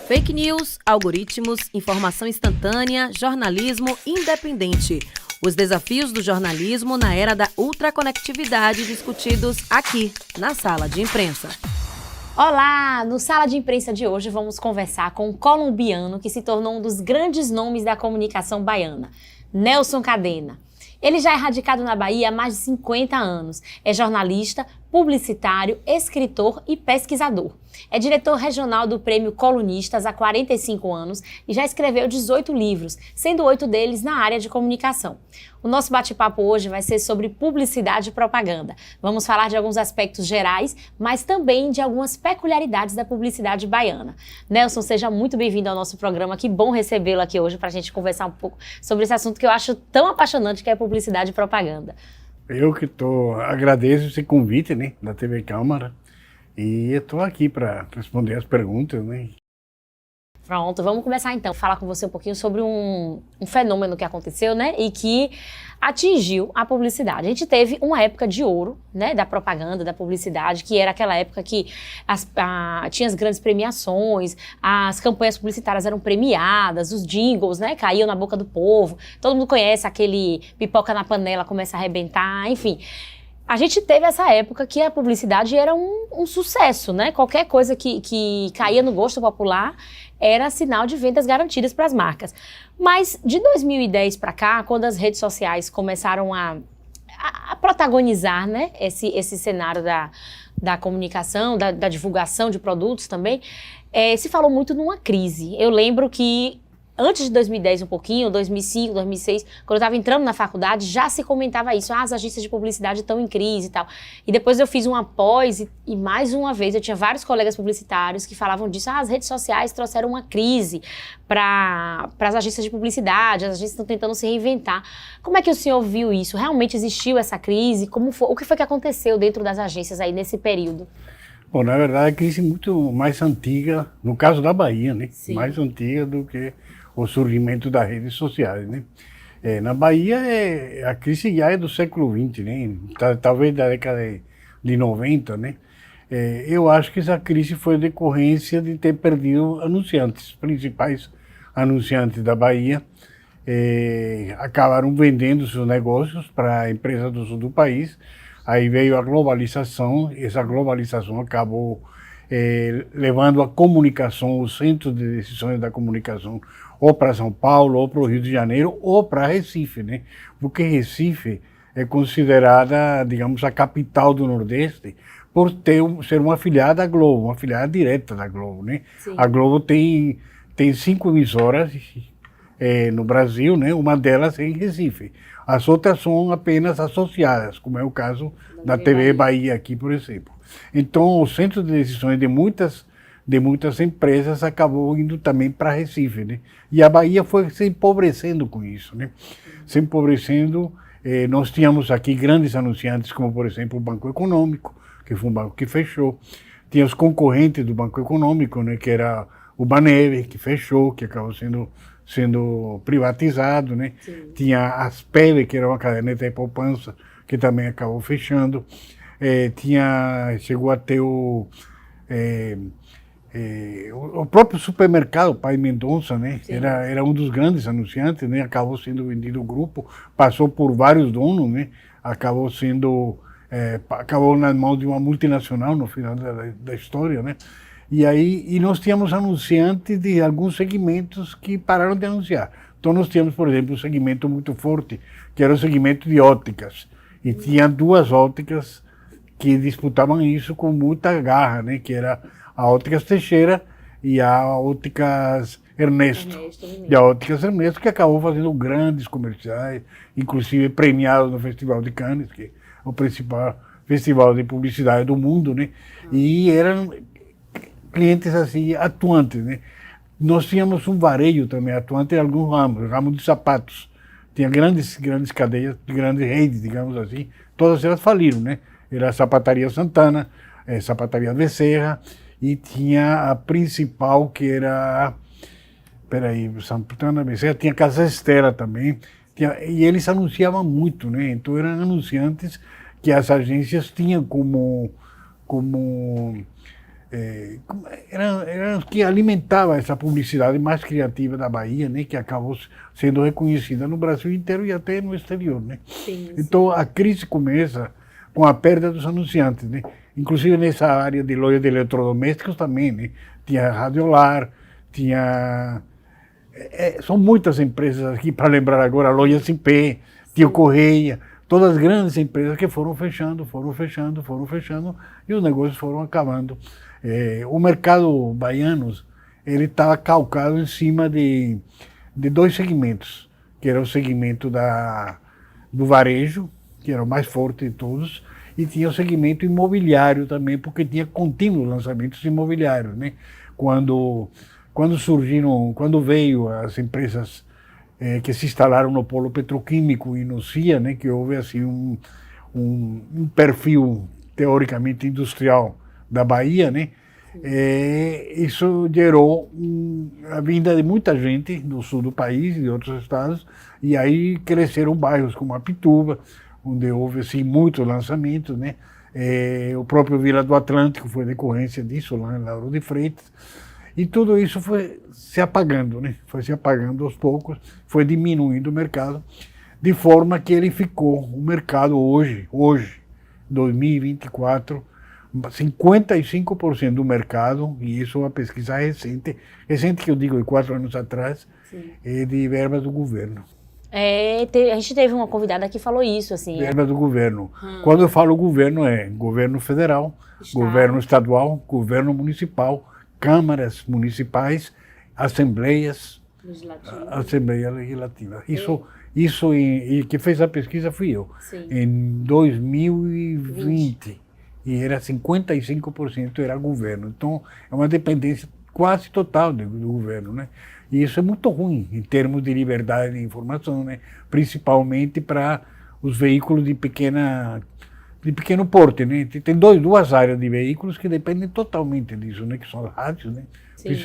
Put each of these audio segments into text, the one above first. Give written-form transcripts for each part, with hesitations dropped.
Fake news, algoritmos, informação instantânea, jornalismo independente. Os desafios do jornalismo na era da ultraconectividade discutidos aqui, na Sala de Imprensa. Olá! No Sala de Imprensa de hoje vamos conversar com um colombiano que se tornou um dos grandes nomes da comunicação baiana, Nelson Cadena. Ele já é radicado na Bahia há mais de 50 anos. É jornalista, publicitário, escritor e pesquisador. É diretor regional do Prêmio Colunistas há 45 anos e já escreveu 18 livros, sendo 8 deles na área de comunicação. O nosso bate-papo hoje vai ser sobre publicidade e propaganda. Vamos falar de alguns aspectos gerais, mas também de algumas peculiaridades da publicidade baiana. Nelson, seja muito bem-vindo ao nosso programa. Que bom recebê-lo aqui hoje para a gente conversar um pouco sobre esse assunto que eu acho tão apaixonante, que é publicidade e propaganda. Eu que agradeço esse convite, né, da TV Câmara, e estou aqui para responder as perguntas, né. Pronto, vamos começar então, falar com você um pouquinho sobre um fenômeno que aconteceu, né, e que atingiu a publicidade. A gente teve uma época de ouro, né, da propaganda, da publicidade, que era aquela época que tinha as grandes premiações, as campanhas publicitárias eram premiadas, os jingles, né, caíam na boca do povo. Todo mundo conhece aquele pipoca na panela começa a arrebentar, enfim. A gente teve essa época que a publicidade era um sucesso, né? Qualquer coisa que caía no gosto popular era sinal de vendas garantidas para as marcas. Mas de 2010 para cá, quando as redes sociais começaram a protagonizar, né, esse cenário da comunicação, da divulgação de produtos também, se falou muito numa crise. Eu lembro que antes de 2010 um pouquinho, 2005, 2006, quando eu estava entrando na faculdade, já se comentava isso, as agências de publicidade estão em crise e tal. E depois eu fiz uma pós e mais uma vez eu tinha vários colegas publicitários que falavam disso, as redes sociais trouxeram uma crise para as agências de publicidade, as agências estão tentando se reinventar. Como é que o senhor viu isso? Realmente existiu essa crise? O que foi que aconteceu dentro das agências aí nesse período? Bom, na verdade, a crise é muito mais antiga, no caso da Bahia, né? Sim. Mais antiga do que o surgimento das redes sociais, né? Na Bahia, a crise já é do século XX, né? Talvez da década de 90, né? Eu acho que essa crise foi decorrência de ter perdido anunciantes, principais anunciantes da Bahia, acabaram vendendo seus negócios para empresas do sul do país. Aí veio a globalização, essa globalização acabou levando a comunicação, os centros de decisões da comunicação, ou para São Paulo, ou para o Rio de Janeiro, ou para Recife, né? Porque Recife é considerada, digamos, a capital do Nordeste, por ser uma afiliada da Globo, uma afiliada direta da Globo, né? Sim. A Globo tem 5 emissoras no Brasil, né? Uma delas é em Recife. As outras são apenas associadas, como é o caso da TV Bahia aqui, por exemplo. Então, o centro de decisões de muitas empresas acabou indo também para Recife, né? E a Bahia foi se empobrecendo com isso, né? Se empobrecendo, nós tínhamos aqui grandes anunciantes, como por exemplo o Banco Econômico, que foi um banco que fechou. Tinha os concorrentes do Banco Econômico, né? Que era o Banev, que fechou, que acabou sendo privatizado, né? Sim. Tinha a Aspele, que era uma caderneta de poupança, que também acabou fechando. Chegou a ter o próprio supermercado Pai Mendonça, né? Era um dos grandes anunciantes, né? Acabou sendo vendido o grupo, passou por vários donos, né? Acabou nas mãos de uma multinacional no final da história, né? E nós tínhamos anunciantes de alguns segmentos que pararam de anunciar. Então nós tínhamos, por exemplo, um segmento muito forte, que era o segmento de ópticas. E tinha 2 ópticas que disputavam isso com muita garra, né? Que era a Óticas Teixeira e a Óticas Ernesto. E a Óticas Ernesto, que acabou fazendo grandes comerciais, inclusive premiados no Festival de Cannes, que é o principal festival de publicidade do mundo, né? E eram clientes assim, atuantes, né? Nós tínhamos um varejo também atuante em alguns ramos de sapatos. Tinha grandes cadeias, grandes redes, digamos assim, todas elas faliram, né? Era a Sapataria Santana, Sapataria Becerra, e tinha a principal que era, Santana Becerra, tinha Casa Estera também, e eles anunciavam muito, né? Então eram anunciantes que as agências tinham como Era que alimentava essa publicidade mais criativa da Bahia, né, que acabou sendo reconhecida no Brasil inteiro e até no exterior, né? Sim, Então a crise começa com a perda dos anunciantes, né? Inclusive nessa área de loja de eletrodomésticos também, né? Tinha Radiolar, tinha são muitas empresas aqui, para lembrar agora, a Lojas IP, tinha o Correia, todas as grandes empresas que foram fechando, e os negócios foram acabando. O mercado baiano, ele estava calcado em cima de dois segmentos, que era o segmento do varejo, que era o mais forte de todos, e tinha o segmento imobiliário também, porque tinha contínuos lançamentos imobiliários, né? Quando veio as empresas que se instalaram no polo petroquímico e no CIA, né, que houve assim um perfil teoricamente industrial da Bahia, né? Isso gerou a vinda de muita gente do sul do país e de outros estados, e aí cresceram bairros como Apituba, onde houve assim, muitos lançamentos, né? O próprio Vila do Atlântico foi decorrência disso, lá em Lauro de Freitas. E tudo isso foi se apagando, né? Foi se apagando aos poucos, foi diminuindo o mercado, de forma que ele ficou, o mercado hoje, 2024, 55% do mercado, e isso é uma pesquisa recente que eu digo de 4 anos atrás, é de verbas do governo. A gente teve uma convidada que falou isso, assim. Verbas do governo. Quando eu falo governo, é governo federal, governo estadual, governo municipal, câmaras municipais, assembleias, Assembleia Legislativa. Isso e que fez a pesquisa fui eu. Sim. Em 2020. E era 55% era governo. Então, é uma dependência quase total do governo, né? E isso é muito ruim em termos de liberdade de informação, né? Principalmente para os veículos de pequeno porte, né? Tem duas áreas de veículos que dependem totalmente disso, né? Que são as rádios, né?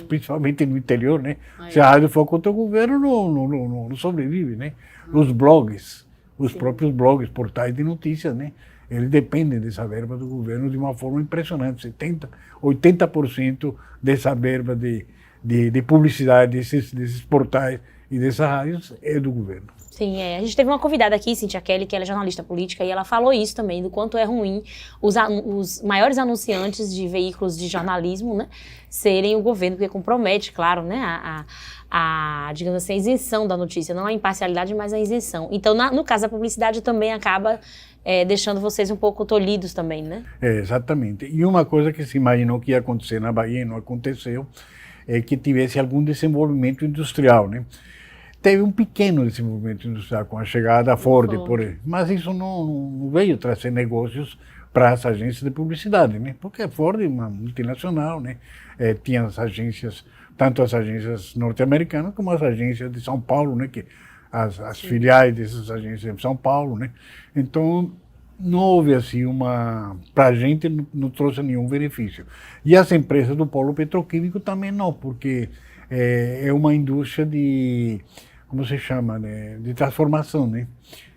Principalmente no interior, né? Se a rádio for contra o governo, não sobrevive, né? Os blogs, os próprios blogs, portais de notícias, né? Eles dependem dessa verba do governo de uma forma impressionante. 80% dessa verba de publicidade desses portais e dessas rádios é do governo. Sim, a gente teve uma convidada aqui, Cíntia Kelly, que ela é jornalista política, e ela falou isso também, do quanto é ruim os maiores anunciantes de veículos de jornalismo, né, serem o governo, porque compromete, claro, né, digamos assim, a isenção da notícia, não a imparcialidade, mas a isenção. Então, no caso da publicidade, também acaba deixando vocês um pouco tolhidos também, né? Exatamente. E uma coisa que se imaginou que ia acontecer na Bahia e não aconteceu, é que tivesse algum desenvolvimento industrial, né? Teve um pequeno desenvolvimento industrial com a chegada da Ford, mas isso não veio trazer negócios para as agências de publicidade, né? Porque a Ford é uma multinacional, né? Tinha as agências, tanto as agências norte-americanas como as agências de São Paulo, né? Que as filiais dessas agências de São Paulo, né? Então não houve assim para a gente não trouxe nenhum benefício. E as empresas do polo petroquímico também não, porque é uma indústria de, como se chama, né? De transformação, né?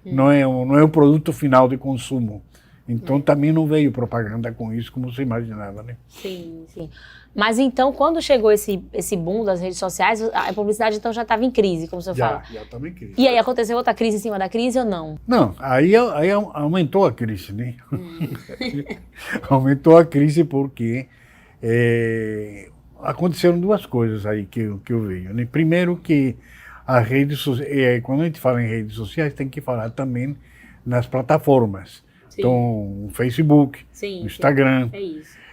Não é um produto final de consumo. Então também não veio propaganda com isso como você imaginava, né? Sim, sim. Mas então, quando chegou esse boom das redes sociais, a publicidade então já estava em crise, como você fala? Já estava em crise. E aí aconteceu outra crise em cima da crise ou não? Não, aí aumentou a crise, né? Aumentou a crise porque aconteceram duas coisas aí que eu vejo, né? Primeiro que as redes sociais, quando a gente fala em redes sociais, tem que falar também nas plataformas. Sim. Então, o Facebook, o Instagram,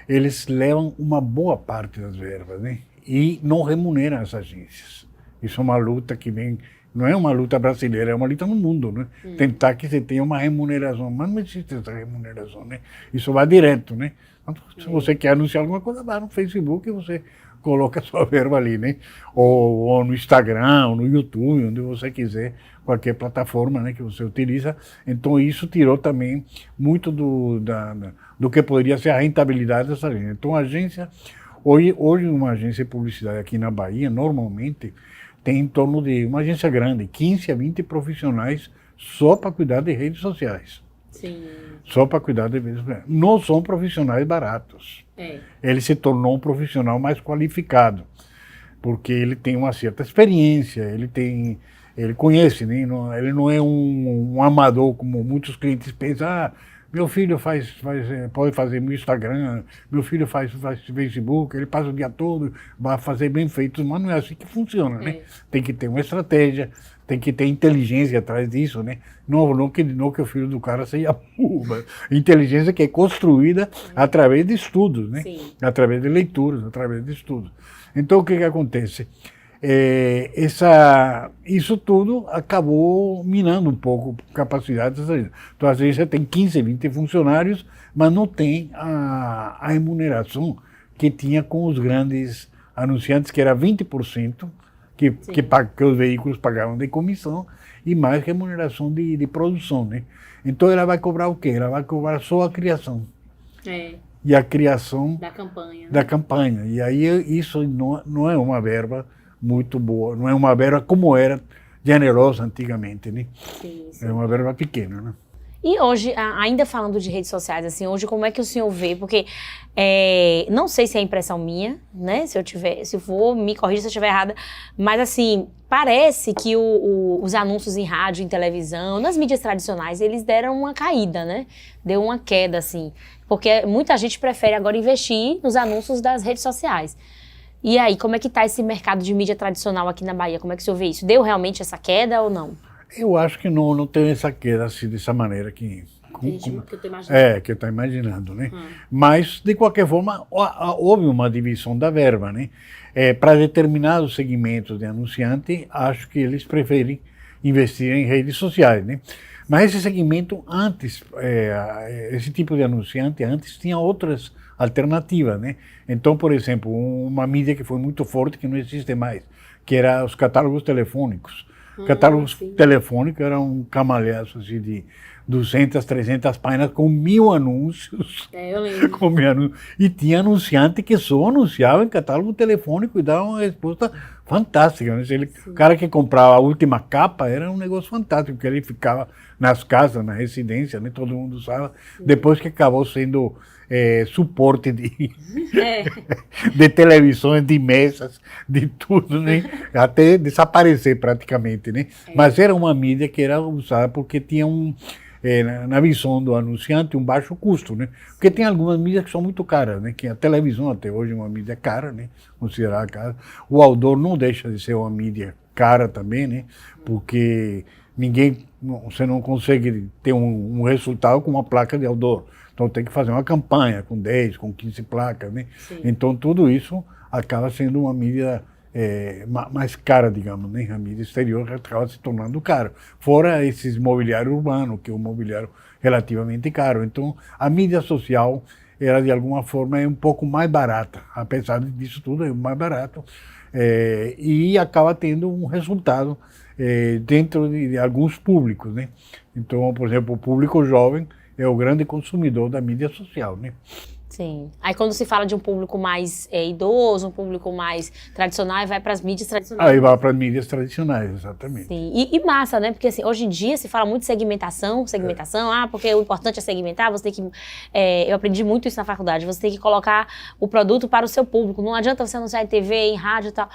eles levam uma boa parte das verbas, né? E não remuneram as agências. Isso é uma luta que vem, não é uma luta brasileira, é uma luta no mundo, né? Tentar que você tenha uma remuneração, mas não existe essa remuneração, né? Isso vai direto, né? Então, se você quer anunciar alguma coisa, vai no Facebook e você coloca a sua verba ali, né? Ou no Instagram, ou no YouTube, onde você quiser, qualquer plataforma, né, que você utiliza. Então isso tirou também muito do que poderia ser a rentabilidade dessa agência. Então a agência, hoje uma agência de publicidade aqui na Bahia, normalmente, tem em torno de, uma agência grande, 15 a 20 profissionais só para cuidar de redes sociais. Sim. Só para cuidar de eventos grandes. Não são profissionais baratos. Ele se tornou um profissional mais qualificado, porque ele tem uma certa experiência, ele conhece, né? Ele não é um amador como muitos clientes pensam. Ah, meu filho pode fazer meu Instagram, meu filho faz Facebook, ele passa o dia todo, vai fazer bem feito, mas não é assim que funciona, né? Tem que ter uma estratégia, tem que ter inteligência atrás disso, né? Não que o filho do cara seja burro, mas inteligência que é construída através de estudos, né? Sim. Através de leituras, através de estudos. Então, o que acontece? Isso tudo acabou minando um pouco a capacidade dessa agência. Então, às vezes, você tem 15, 20 funcionários, mas não tem a remuneração que tinha com os grandes anunciantes, que era 20%, que os veículos pagavam de comissão, e mais remuneração de produção, né? Então, ela vai cobrar o quê? Ela vai cobrar só a criação. E a criação da campanha. E aí, isso não é uma verba muito boa, não é uma verba como era generosa antigamente, né? Sim. É uma verba pequena, né? E hoje, ainda falando de redes sociais, assim, hoje como é que o senhor vê? Porque não sei se é impressão minha, né? Se for, me corrija se eu estiver errada, mas assim, parece que os anúncios em rádio, em televisão, nas mídias tradicionais, eles deram uma caída, né? Deu uma queda, assim, porque muita gente prefere agora investir nos anúncios das redes sociais. E aí, como é que está esse mercado de mídia tradicional aqui na Bahia? Como é que o senhor vê isso? Deu realmente essa queda ou não? Eu acho que não tem essa queda assim, dessa maneira que eu estou imaginando. Que eu estou imaginando, né? Mas, de qualquer forma, houve uma divisão da verba, né? Para determinados segmentos de anunciante, acho que eles preferem investir em redes sociais, né? Mas esse segmento antes, esse tipo de anunciante antes tinha outras alternativas, né? Então, por exemplo, uma mídia que foi muito forte, que não existe mais, que era os catálogos telefônicos. Catálogos telefônicos era um camalhaço assim, de 200, 300 páginas com 1000 anúncios. Eu lembro. Com 1000 anúncios. E tinha anunciante que só anunciava em catálogo telefônico e dava uma resposta fantástica, né? O cara que comprava a última capa era um negócio fantástico, porque ele ficava nas casas, na residência, né? Todo mundo usava. Depois que acabou sendo suporte de televisões, de mesas, de tudo, né? Até desaparecer praticamente, né? Mas era uma mídia que era usada porque tinha na visão do anunciante, um baixo custo, né? Porque tem algumas mídias que são muito caras, né? Que a televisão até hoje é uma mídia cara, né? Considerada cara. O outdoor não deixa de ser uma mídia cara também, né? Porque você não consegue ter um resultado com uma placa de outdoor. Então tem que fazer uma campanha com 10, com 15 placas, né? Então tudo isso acaba sendo uma mídia mais cara, digamos, né? A mídia exterior acaba se tornando cara. Fora esses mobiliário urbano, que é um mobiliário relativamente caro. Então a mídia social, ela de alguma forma é um pouco mais barata. Apesar disso tudo, é mais barato. E acaba tendo um resultado dentro de alguns públicos, né? Então, por exemplo, o público jovem é o grande consumidor da mídia social, né? Sim. Aí quando se fala de um público mais idoso, um público mais tradicional, vai para as mídias tradicionais. Aí vai para as mídias tradicionais, exatamente. Sim. E massa, né? Porque assim, hoje em dia se fala muito de segmentação, porque o importante é segmentar, você tem que... eu aprendi muito isso na faculdade, você tem que colocar o produto para o seu público. Não adianta você anunciar em TV, em rádio e tal.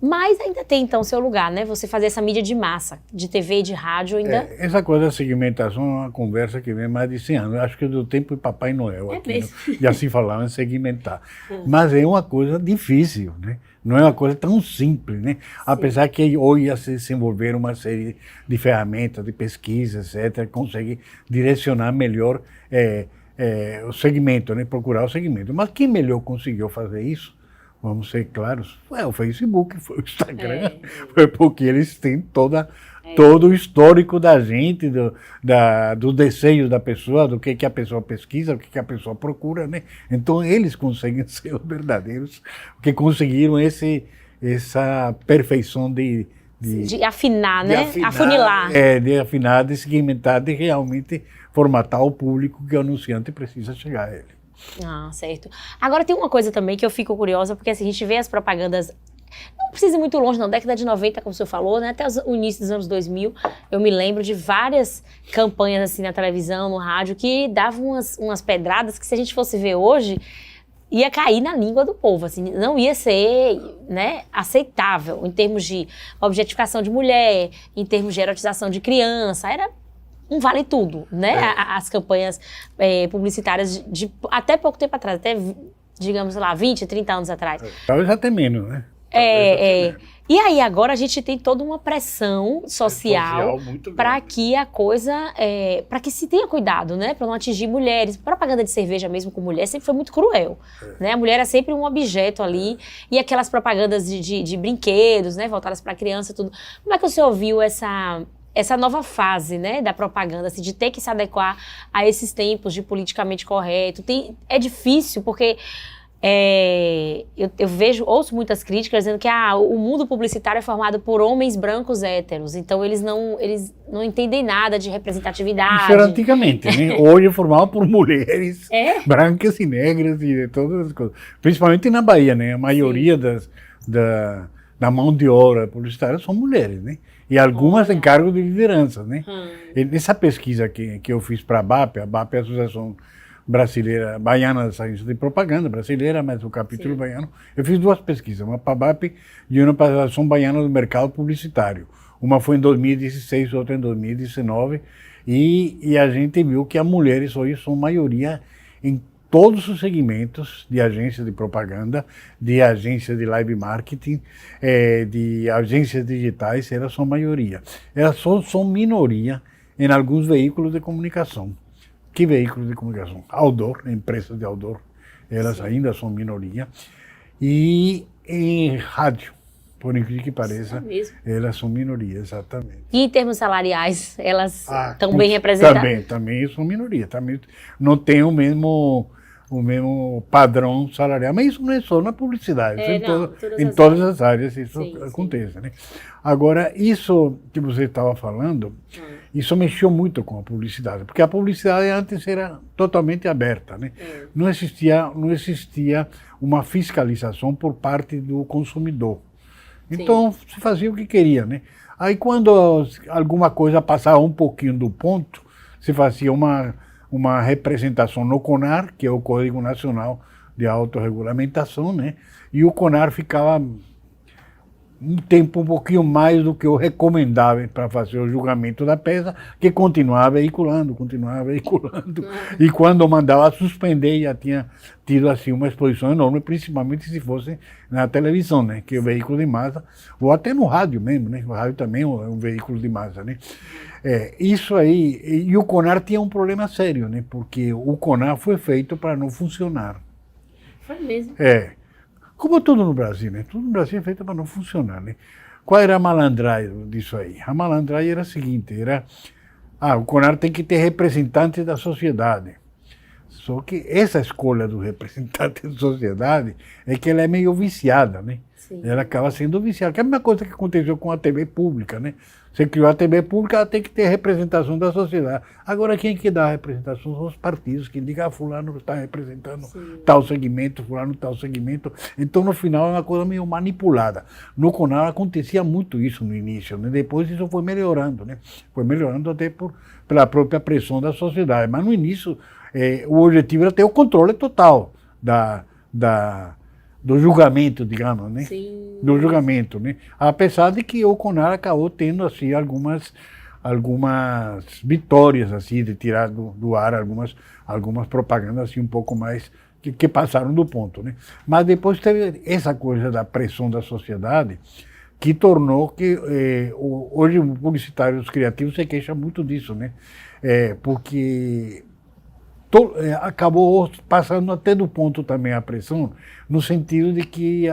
Mas ainda tem, então, seu lugar, né? Você fazer essa mídia de massa, de TV e de rádio ainda... Essa coisa da segmentação é uma conversa que vem mais de 100 anos. Eu acho que é do tempo de Papai Noel aqui, e assim falavam em segmentar. Mas é uma coisa difícil, né? Não é uma coisa tão simples, né? Apesar que hoje já se desenvolveram uma série de ferramentas, de pesquisa, etc., consegue direcionar melhor o segmento, né? Procurar o segmento. Mas quem melhor conseguiu fazer isso, vamos ser claros, foi o Facebook, foi o Instagram, foi porque eles têm todo o histórico da gente, do desejo da pessoa, do que a pessoa pesquisa, o que a pessoa procura, né? Então eles conseguem ser os verdadeiros, porque conseguiram essa perfeição de afinar, né? Afunilar. De afinar, de segmentar, de realmente formatar o público que o anunciante precisa chegar a ele. Ah, certo. Agora tem uma coisa também que eu fico curiosa, porque assim, a gente vê as propagandas Não precisa ir muito longe, não. Década de 90, como o senhor falou, né? Até o início dos anos 2000, eu me lembro de várias campanhas assim na televisão, no rádio, que davam umas pedradas que, se a gente fosse ver hoje, ia cair na língua do povo, assim, não ia ser, né, aceitável em termos de objetificação de mulher, em termos de erotização de criança, era um vale tudo, né? As campanhas publicitárias de até pouco tempo atrás, até, digamos lá, 20, 30 anos atrás. Talvez até menos, né? E aí agora a gente tem toda uma pressão social para que a coisa, para que se tenha cuidado, né? Para não atingir mulheres. Propaganda de cerveja mesmo com mulher sempre foi muito cruel, né? A mulher é sempre um objeto ali, e aquelas propagandas de brinquedos, né? Voltadas para criança, tudo. Como é que o senhor viu essa nova fase, né, da propaganda, assim, de ter que se adequar a esses tempos de politicamente correto? É difícil, porque eu ouço muitas críticas dizendo que o mundo publicitário é formado por homens brancos héteros, então eles não entendem nada de representatividade. Isso era antigamente, né? Hoje é formado por mulheres brancas e negras e de todas as coisas. Principalmente na Bahia, né? A maioria da mão de obra publicitária são mulheres, né? E algumas em cargo de liderança, né? E nessa pesquisa que eu fiz para a BAP é a Associação Brasileira, Baiana da Ciência de Propaganda Brasileira, mas o capítulo baiano, eu fiz 2 pesquisas, uma para a BAP e uma para a Associação Baiana do Mercado Publicitário. Uma foi em 2016, outra em 2019, e a gente viu que as mulheres hoje são maioria em todos os segmentos de agências de propaganda, de agências de live marketing, de agências digitais, elas são maioria. Elas só são minoria em alguns veículos de comunicação. Que veículos de comunicação? Outdoor, empresas de outdoor, elas ainda são minoria. E em rádio, por incrível que pareça, elas são minoria, exatamente. E em termos salariais, elas estão bem representadas? Também são minoria. Também não tem o mesmo padrão salarial. Mas isso não é só na publicidade, em todas as áreas isso acontece, né? Agora, isso que você estava falando, isso mexeu muito com a publicidade, porque a publicidade antes era totalmente aberta, né? Não existia uma fiscalização por parte do consumidor. Então, se fazia o que queria, né? Aí, quando alguma coisa passava um pouquinho do ponto, se fazia uma representação no CONAR, que é o Código Nacional de Autorregulamentação, né? E o CONAR ficava um tempo um pouquinho mais do que o recomendável para fazer o julgamento da peça, que continuava veiculando. E quando mandava suspender, já tinha tido assim uma exposição enorme, principalmente se fosse na televisão, né? Que é o veículo de massa, ou até no rádio mesmo, né? O rádio também é um veículo de massa, né? Isso aí, e o CONAR tinha um problema sério, né? Porque o CONAR foi feito para não funcionar. Foi mesmo? Como tudo no Brasil, né? Tudo no Brasil é feito para não funcionar, né? Qual era a malandragem disso aí? A malandragem era a seguinte, o CONAR tem que ter representantes da sociedade. Só que essa escolha do representante da sociedade é que ela é meio viciada, né? Ela acaba sendo viciada, que é a mesma coisa que aconteceu com a TV pública, né? Você criou a TV pública, ela tem que ter representação da sociedade. Agora, quem que dá a representação são os partidos, que diga, fulano está representando tal segmento, fulano tal segmento. Então, no final, é uma coisa meio manipulada. No CONAR acontecia muito isso no início, né? Depois isso foi melhorando, né? Foi melhorando até pela própria pressão da sociedade. Mas no início, o objetivo era ter o controle total do julgamento, digamos, né? Do julgamento, né? Apesar de que o CONAR acabou tendo assim algumas vitórias assim de tirar do ar algumas propagandas assim um pouco mais que passaram do ponto, né? Mas depois teve essa coisa da pressão da sociedade que tornou que hoje o publicitário, os criativos se queixa muito disso, né? Porque acabou passando até do ponto também a pressão, no sentido de que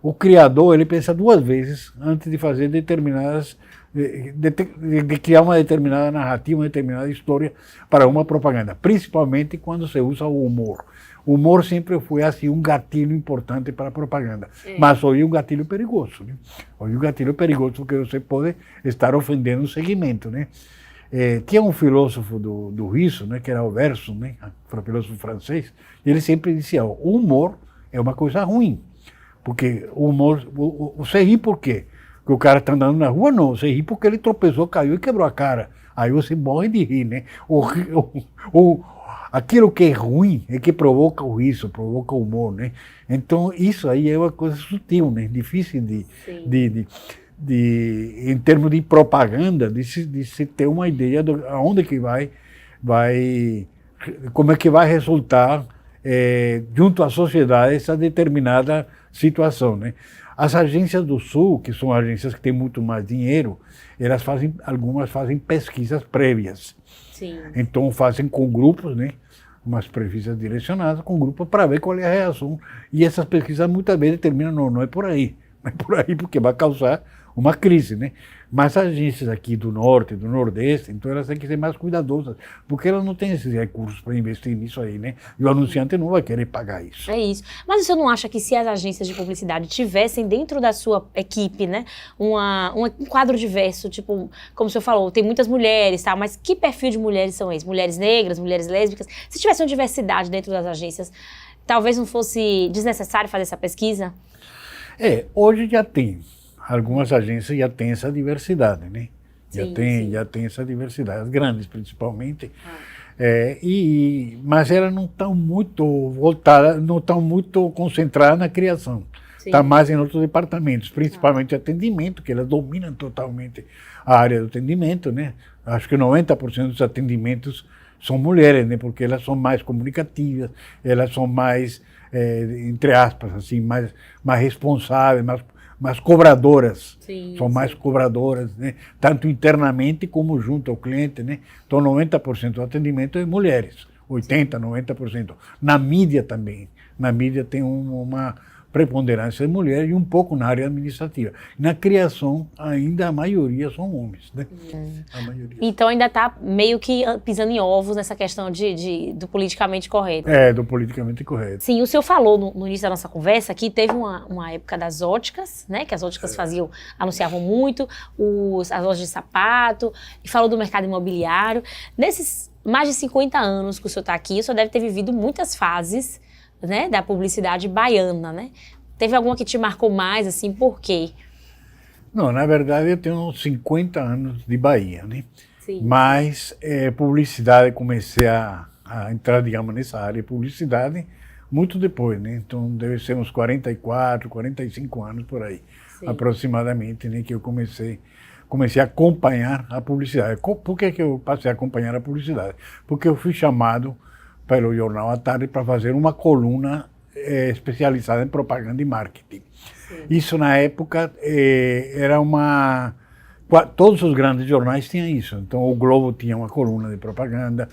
o criador ele pensa 2 vezes antes de fazer determinadas, de criar uma determinada narrativa, uma determinada história para uma propaganda, principalmente quando se usa o humor. O humor sempre foi assim um gatilho importante para a propaganda, mas hoje é um gatilho perigoso, né? Hoje é um gatilho perigoso porque você pode estar ofendendo o segmento, né? Tinha um filósofo do riso, né, que era o Verso, né, um filósofo francês, e ele sempre dizia, o humor é uma coisa ruim, Porque o humor, você ri por quê? Porque o cara está andando na rua? Não, você ri porque ele tropeçou, caiu e quebrou a cara. Aí você morre de rir, né? Aquilo que é ruim é que provoca o riso, provoca o humor, né? Então, isso aí é uma coisa sutil, né? Difícil em termos de propaganda, de se ter uma ideia de aonde que vai, como é que vai resultar junto à sociedade essa determinada situação, né? As agências do Sul, que são agências que têm muito mais dinheiro, algumas fazem pesquisas prévias. Sim. Então fazem com grupos, né? Umas pesquisas direcionadas com grupos para ver qual é a reação. E essas pesquisas muitas vezes determinam, não é por aí. Não é por aí porque vai causar uma crise, né? Mas as agências aqui do Norte, do Nordeste, então elas têm que ser mais cuidadosas, porque elas não têm esses recursos para investir nisso aí, né? E o anunciante não vai querer pagar isso. É isso. Mas você não acha que se as agências de publicidade tivessem dentro da sua equipe, né, um quadro diverso, tipo, como o senhor falou, tem muitas mulheres, tá? Mas que perfil de mulheres são esses? Mulheres negras, mulheres lésbicas? Se tivesse uma diversidade dentro das agências, talvez não fosse desnecessário fazer essa pesquisa? Hoje já tem. Algumas agências já têm essa diversidade, né? Já tem essa diversidade, as grandes principalmente. Mas elas não estão muito voltadas, não estão muito concentradas na criação. Está mais em outros departamentos, principalmente atendimento, que elas dominam totalmente a área do atendimento, né? Acho que 90% dos atendimentos são mulheres, né? Porque elas são mais comunicativas, elas são mais, entre aspas, assim, mais responsáveis, mais cobradoras, são mais cobradoras, né? Tanto internamente como junto ao cliente, né? Então 90% do atendimento é mulheres, 80%, 90%. Na mídia também, na mídia tem uma preponderância de mulheres e um pouco na área administrativa. Na criação, ainda a maioria são homens, né? A maioria. Então ainda está meio que pisando em ovos nessa questão do politicamente correto. Do politicamente correto. Sim, o senhor falou no início da nossa conversa que teve uma época das óticas, né? Que as óticas anunciavam muito, as lojas de sapato, e falou do mercado imobiliário. Nesses mais de 50 anos que o senhor está aqui, o senhor deve ter vivido muitas fases, né, da publicidade baiana, né? Teve alguma que te marcou mais, assim, por quê? Não, na verdade eu tenho 50 anos de Bahia, né? Sim. Mas publicidade, comecei a entrar, digamos, nessa área de publicidade muito depois, né? Então deve ser uns 44, 45 anos por aí, aproximadamente, né? Que eu comecei a acompanhar a publicidade. Por que eu passei a acompanhar a publicidade? Porque eu fui chamado pelo Jornal à Tarde para fazer uma coluna especializada em propaganda e marketing. Isso na época era todos os grandes jornais tinham isso. Então o Globo tinha uma coluna de propaganda,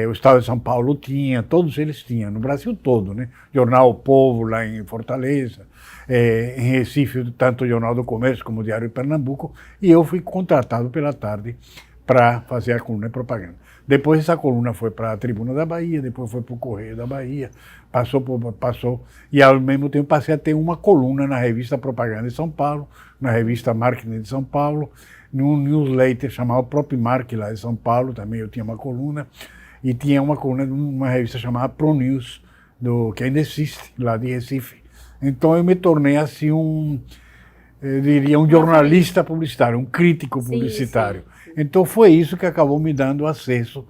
o Estado de São Paulo tinha, todos eles tinham, no Brasil todo, né? Jornal O Povo lá em Fortaleza, em Recife, tanto o Jornal do Comércio como o Diário de Pernambuco, e eu fui contratado pela Tarde para fazer a coluna de propaganda. Depois essa coluna foi para a Tribuna da Bahia, depois foi para o Correio da Bahia, passou, e ao mesmo tempo passei a ter uma coluna na revista Propaganda de São Paulo, na revista Marketing de São Paulo, num newsletter chamado Propimark lá de São Paulo, também eu tinha uma coluna, e tinha uma coluna numa revista chamada Pro News, que ainda existe, lá de Recife. Então eu me tornei assim eu diria, um jornalista publicitário, um crítico publicitário. Sim. Então foi isso que acabou me dando acesso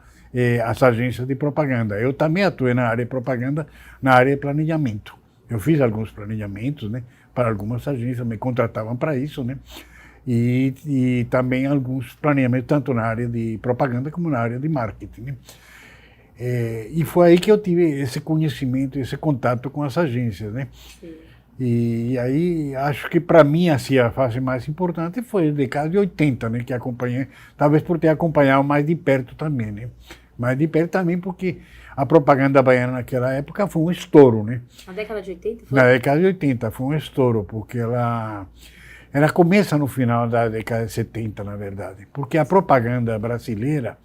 às agências de propaganda. Eu também atuei na área de propaganda, na área de planejamento. Eu fiz alguns planejamentos, né, para algumas agências, me contratavam para isso, né, e também alguns planejamentos, tanto na área de propaganda como na área de marketing, né. E foi aí que eu tive esse conhecimento, esse contato com as agências, né. Sim. E aí, acho que para mim, assim, a fase mais importante foi a década de 80, né, que acompanhei, talvez por ter acompanhado mais de perto também, né. Mais de perto também porque a propaganda baiana naquela época foi um estouro, né. Na década de 80? Foi? Na década de 80 foi um estouro, porque ela começa no final da década de 70, na verdade, porque a propaganda brasileira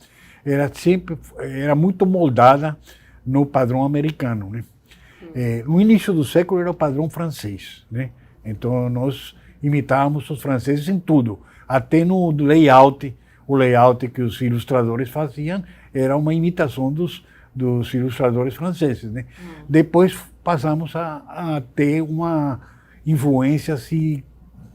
era muito moldada no padrão americano, né. No início do século era o padrão francês, né? Então nós imitávamos os franceses em tudo, até no layout. O layout que os ilustradores faziam era uma imitação dos ilustradores franceses, né? Depois passamos a ter uma influência assim,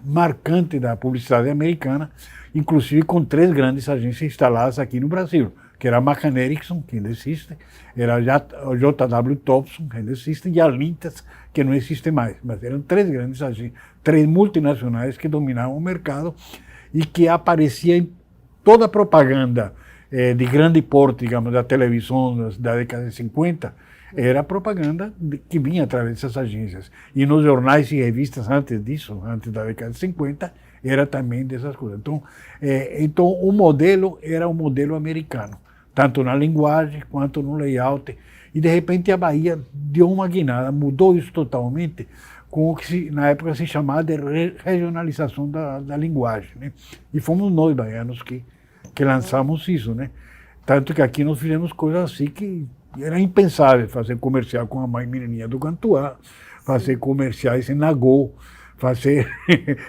marcante da publicidade americana, inclusive com 3 grandes agências instaladas aqui no Brasil, que era a McCann Erickson, que ainda existe, era a JW Thompson, que ainda existe, e a Lintas, que não existe mais. Mas eram 3 grandes agências, 3 multinacionais que dominavam o mercado e que aparecia em toda a propaganda de grande porte, digamos, da televisão da década de 50, era propaganda que vinha através dessas agências. E nos jornais e revistas antes disso, antes da década de 50, era também dessas coisas. Então o modelo era um modelo americano, tanto na linguagem quanto no layout. E de repente a Bahia deu uma guinada, mudou isso totalmente, com o que na época se chamava de regionalização da linguagem, né? E fomos nós, baianos, que lançamos isso, né? Tanto que aqui nós fizemos coisas assim que era impensável, fazer comercial com a mãe menininha do Cantuá, fazer comerciais em Nagô, fazer...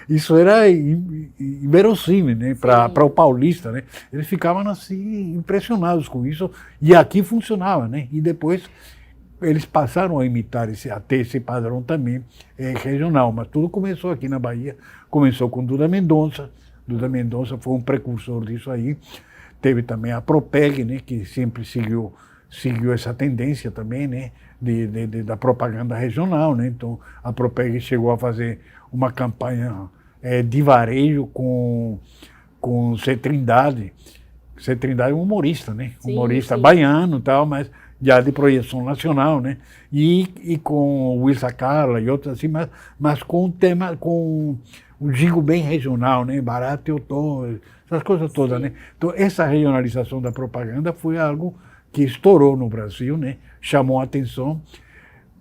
Isso era inverossímil, né? Para o paulista, né? Eles ficavam assim impressionados com isso, e aqui funcionava, né? E depois eles passaram a imitar a ter esse padrão também regional, mas tudo começou aqui na Bahia, começou com Duda Mendonça. Duda Mendonça foi um precursor disso aí. Teve também a Propeg, né, que sempre seguiu essa tendência também, né, da propaganda regional, né? Então a Propeg chegou a fazer uma campanha de varejo com Zé Trindade. Zé Trindade é um humorista, né? Sim, humorista sim. baiano e tal, mas já de projeção nacional, né? E com o Wilson Carla e outros assim, mas com um tema, com um jingle bem regional, né? Barato eu tô, essas coisas todas, né? Então essa regionalização da propaganda foi algo que estourou no Brasil, né? Chamou a atenção,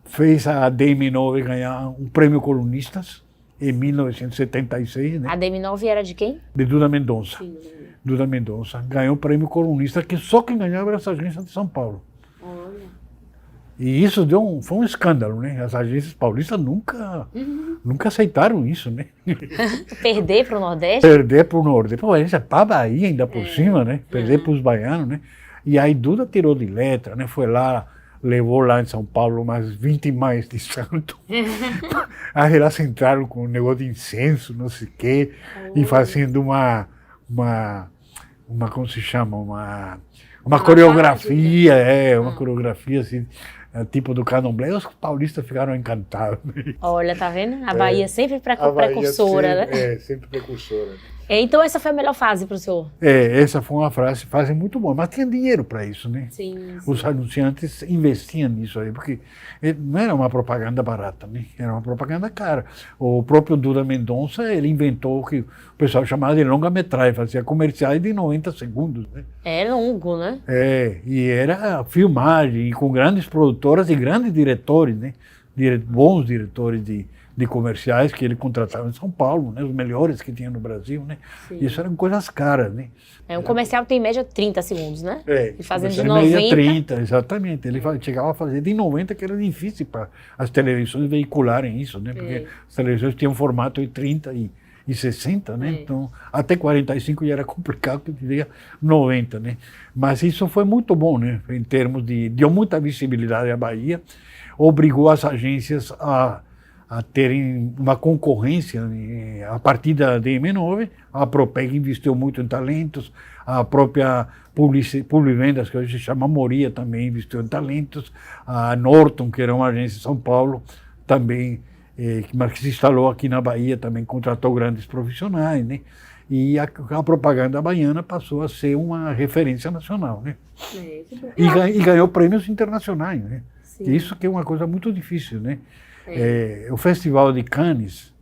fez a DM9 ganhar um prêmio Colunistas em 1976, né? A DM9 era de quem? De Duda Mendonça. Sim. Duda Mendonça ganhou o prêmio Colunista, que só quem ganhava era essa agência de São Paulo. Olha. E isso foi um escândalo, né? As agências paulistas nunca aceitaram isso, né? Perder para o Nordeste? Perder para o Nordeste. Pô, a agência para a Bahia ainda por cima, né? Perder para os baianos, né? E aí Duda tirou de letra, né? Foi lá, levou lá em São Paulo umas 20 mais de santo. Aí elas entraram com um negócio de incenso, não sei o quê, e fazendo uma como se chama? Uma coreografia, uma coreografia assim, tipo do candomblé. Os paulistas ficaram encantados. Olha, tá vendo? A Bahia sempre precursora, sempre, né? sempre precursora. Então essa foi a melhor fase para o senhor? Essa foi uma fase muito boa, mas tinha dinheiro para isso, né? Sim. Os anunciantes investiam nisso aí, porque não era uma propaganda barata, né? Era uma propaganda cara. O próprio Duda Mendonça, ele inventou o que o pessoal chamava de longa-metragem, fazia comerciais de 90 segundos, né? É longo, né? E era filmagem, e com grandes produtoras e grandes diretores, né? Bons diretores de comerciais que ele contratava em São Paulo, né? Os melhores que tinha no Brasil, né? Isso eram coisas caras, né? Um comercial tem em média 30 segundos, né? E fazendo de média 90... 30, exatamente. Ele chegava a fazer de 90, que era difícil para as televisões veicularem isso, né? Porque as televisões tinham formato de 30 e 60, né? Então, até 45 já era complicado, que diria 90, né? Mas isso foi muito bom, né? Em termos deu muita visibilidade à Bahia, obrigou as agências a terem uma concorrência, né? A partir da DM9, a Propeg investiu muito em talentos, a própria Publivendas, que hoje se chama Moria, também investiu em talentos, a Norton, que era uma agência de São Paulo, também, mas que se instalou aqui na Bahia, também contratou grandes profissionais, né? E a propaganda baiana passou a ser uma referência nacional, né? E ganhou prêmios internacionais, né? Isso que é uma coisa muito difícil, né? O Festival de Cannes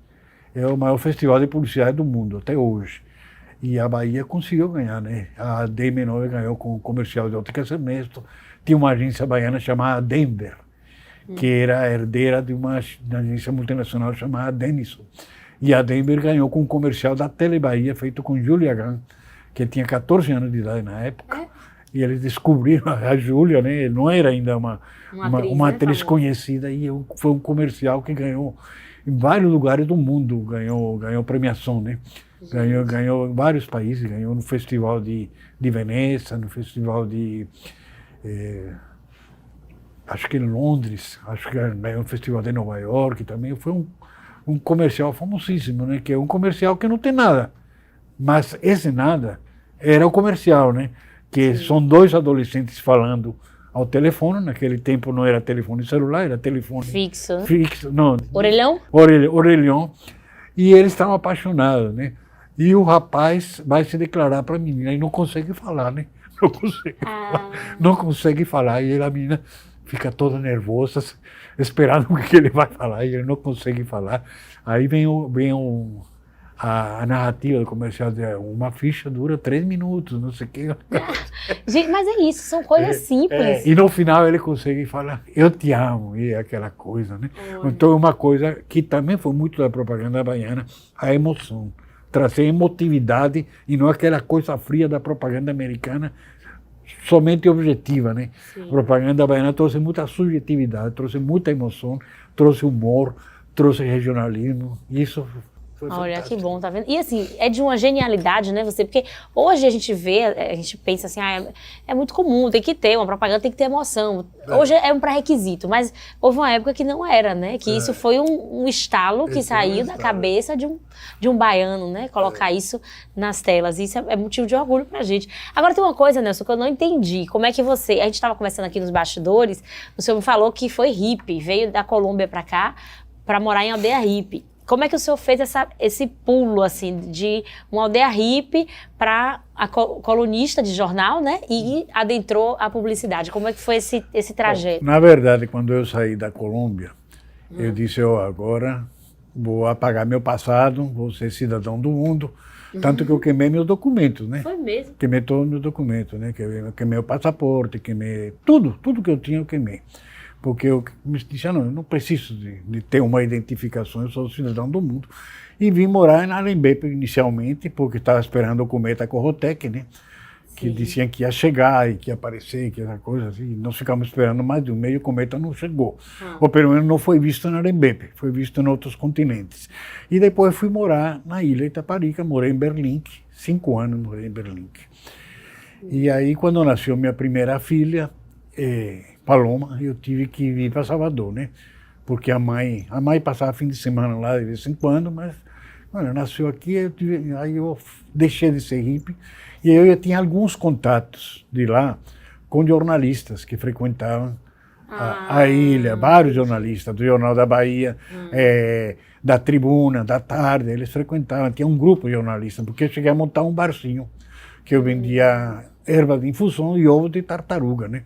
é o maior festival de publicidade do mundo até hoje. E a Bahia conseguiu ganhar, né? A DM9 ganhou com o comercial de Óticas Ernesto. Tinha uma agência baiana chamada Denver, que era herdeira de uma agência multinacional chamada Denison. E a Denver ganhou com um comercial da Telebahia feito com Júlia Gant, que tinha 14 anos de idade na época. E eles descobriram a Júlia, né? Não era ainda uma atriz conhecida, e foi um comercial que ganhou em vários lugares do mundo, ganhou premiação, né? Ganhou em vários países, ganhou no Festival de Veneza, no Festival de acho que em Londres, acho que ganhou no Festival de Nova York também. Foi um comercial famosíssimo, né? Que é um comercial que não tem nada. Mas esse nada era o comercial, né? Que são dois adolescentes falando ao telefone. Naquele tempo não era telefone celular, era telefone Fixo. fixo. Não, Orelhão? orelhão. E eles estavam apaixonados, né? E o rapaz vai se declarar para a menina e não consegue falar, né? Não consegue falar. Não consegue falar. E a menina fica toda nervosa, esperando o que ele vai falar, e ele não consegue falar. Aí vem a narrativa do comercial, uma ficha dura 3 minutos, não sei o quê. Gente, mas é isso, são coisas simples. E no final ele consegue falar, eu te amo, e é aquela coisa, né? Então é uma coisa que também foi muito da propaganda baiana, a emoção. Trazer emotividade e não aquela coisa fria da propaganda americana, somente objetiva, né? Sim. A propaganda baiana trouxe muita subjetividade, trouxe muita emoção, trouxe humor, trouxe regionalismo, e isso foi Olha, fantástico. que bom, tá vendo? E assim, é de uma genialidade, né, você? Porque hoje a gente vê, a gente pensa assim, é muito comum, tem que ter, uma propaganda tem que ter emoção. Hoje é um pré-requisito, mas houve uma época que não era, né? Que isso foi um estalo que saiu da cabeça de um baiano, né? Colocar isso nas telas. Isso é motivo de orgulho pra gente. Agora tem uma coisa, Nelson, que eu não entendi. Como é que você... A gente estava conversando aqui nos bastidores, o senhor me falou que foi hippie, veio da Colômbia pra cá pra morar em aldeia hippie. Como é que o senhor fez esse pulo, assim, de uma aldeia hippie para a colunista de jornal, né? E adentrou a publicidade. Como é que foi esse trajeto? Bom, na verdade, quando eu saí da Colômbia, eu disse, agora vou apagar meu passado, vou ser cidadão do mundo. Tanto que eu queimei meus documentos, né? Foi mesmo? Queimei todos os meus documentos, né? Queimei o passaporte, queimei tudo que eu tinha eu queimei. Porque eu me disse, não, eu não preciso de ter uma identificação, eu sou cidadão do mundo. E vim morar na Arembepe inicialmente, porque estava esperando o cometa Corrotec, né? Que diziam que ia chegar e que ia aparecer, que essa coisa assim. Nós ficamos esperando mais de um mês e o cometa não chegou. Ou pelo menos não foi visto na Arembepe, foi visto em outros continentes. E depois fui morar na ilha Itaparica, morei em Berlim, 5 anos morei em Berlim. E aí, quando nasceu minha primeira filha, Paloma, eu tive que vir para Salvador, né? Porque a mãe passava fim de semana lá de vez em quando, mas quando nasceu aqui, aí eu deixei de ser hippie e eu tinha alguns contatos de lá com jornalistas que frequentavam a ilha, vários jornalistas do Jornal da Bahia, da Tribuna, da Tarde, eles frequentavam, tinha um grupo de jornalistas, porque eu cheguei a montar um barzinho que eu vendia erva de infusão e ovo de tartaruga, né?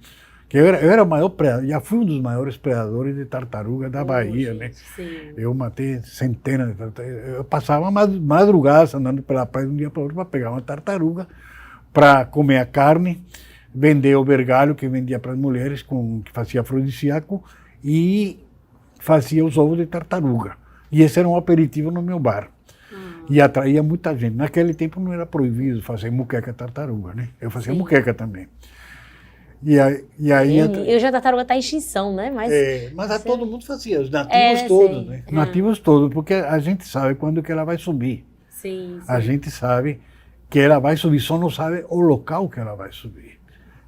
Eu era o maior predador, já fui um dos maiores predadores de tartaruga da Bahia, né? Sim. Eu matei centenas de tartarugas. Eu passava madrugadas andando pela praia de um dia para outro para pegar uma tartaruga, para comer a carne, vender o vergalho que vendia para as mulheres, que fazia afrodisíaco, e fazia os ovos de tartaruga. E esse era um aperitivo no meu bar. E atraía muita gente. Naquele tempo não era proibido fazer muqueca tartaruga, né? Eu fazia muqueca também. E hoje a tartaruga está em extinção, né? Mas todo mundo fazia, os nativos todos, né? Nativos todos, porque a gente sabe quando que ela vai subir. Sim. A gente sabe que ela vai subir, só não sabe o local que ela vai subir.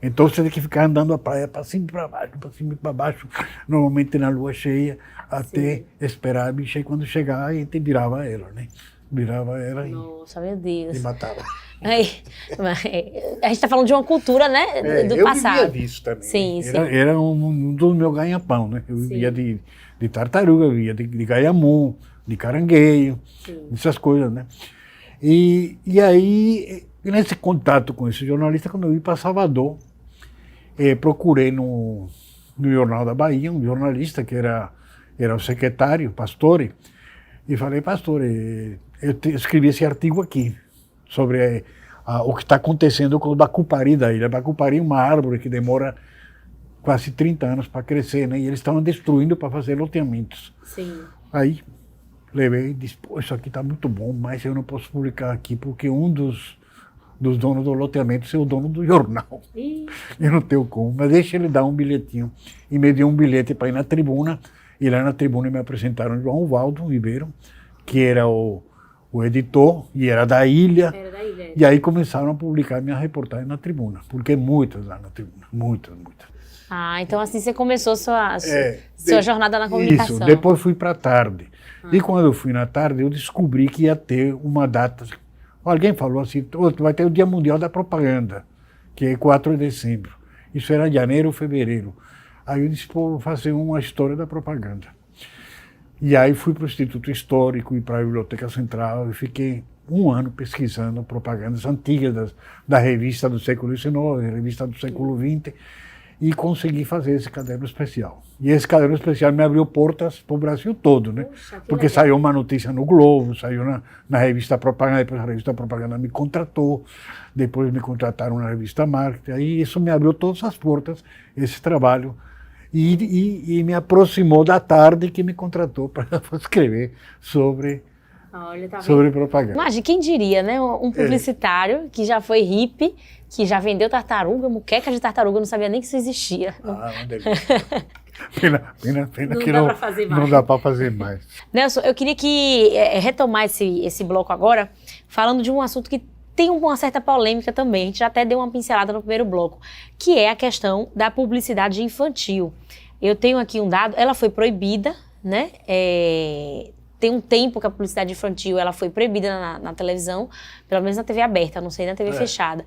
Então você tem que ficar andando a praia para cima e para baixo, normalmente na lua cheia, até esperar a bicha, e quando chegar a gente virava ela, né? Virava ela Nossa, meu Deus. E matava. A gente está falando de uma cultura, né, do passado. Eu vivia disso também. Sim. Era um dos meus ganha-pão, né? Eu vivia de tartaruga, eu vivia de gaiamum, de caranguejo, essas coisas, né? E aí, nesse contato com esse jornalista, quando eu vim para Salvador, procurei no Jornal da Bahia um jornalista que era o secretário, Pastore, e falei, Pastore, eu escrevi esse artigo aqui, sobre o que está acontecendo com o bacupari da ilha. Bacupari é uma árvore que demora quase 30 anos para crescer, né? E eles estavam destruindo para fazer loteamentos. Sim. Aí levei e disse, pô, isso aqui está muito bom, mas eu não posso publicar aqui porque um dos donos do loteamento é o dono do jornal. Eu não tenho como, mas deixa ele dar um bilhetinho. E me deu um bilhete para ir na tribuna, e lá na tribuna me apresentaram João Valdo Ribeiro, que era o editor, e era da ilha. E aí começaram a publicar minha reportagem na tribuna, porque muitas lá na tribuna, muitas. Então assim você começou sua jornada na comunicação. Isso, depois fui para a Tarde. E quando eu fui na tarde, eu descobri que ia ter uma data. Alguém falou assim, vai ter o Dia Mundial da Propaganda, que é 4 de dezembro. Isso era janeiro ou fevereiro. Aí eu disse, pô, vou fazer uma história da propaganda. E aí fui para o Instituto Histórico e para a Biblioteca Central e fiquei um ano pesquisando propagandas antigas da revista do século XIX, revista do século XX, e consegui fazer esse caderno especial. E esse caderno especial me abriu portas para o Brasil todo, né? Puxa, que porque legal. saiu uma notícia no Globo, saiu na revista Propaganda, depois a revista Propaganda me contratou, depois me contrataram na revista Marketing, aí isso me abriu todas as portas, esse trabalho, e me aproximou da tarde que me contratou para escrever sobre Olha, tá vendo? sobre propaganda. Imagina, quem diria, né? Um publicitário que já foi hippie, que já vendeu tartaruga, muqueca de tartaruga, não sabia nem que isso existia. Ah, uma delícia. Pena Não que dá pra fazer mais. não dá para fazer mais. Nelson, eu queria que retomar esse bloco agora, falando de um assunto que tem uma certa polêmica também. A gente já até deu uma pincelada no primeiro bloco, que é a questão da publicidade infantil. Eu tenho aqui um dado, ela foi proibida, né? Tem um tempo que a publicidade infantil ela foi proibida na televisão, pelo menos na TV aberta, não sei na TV fechada.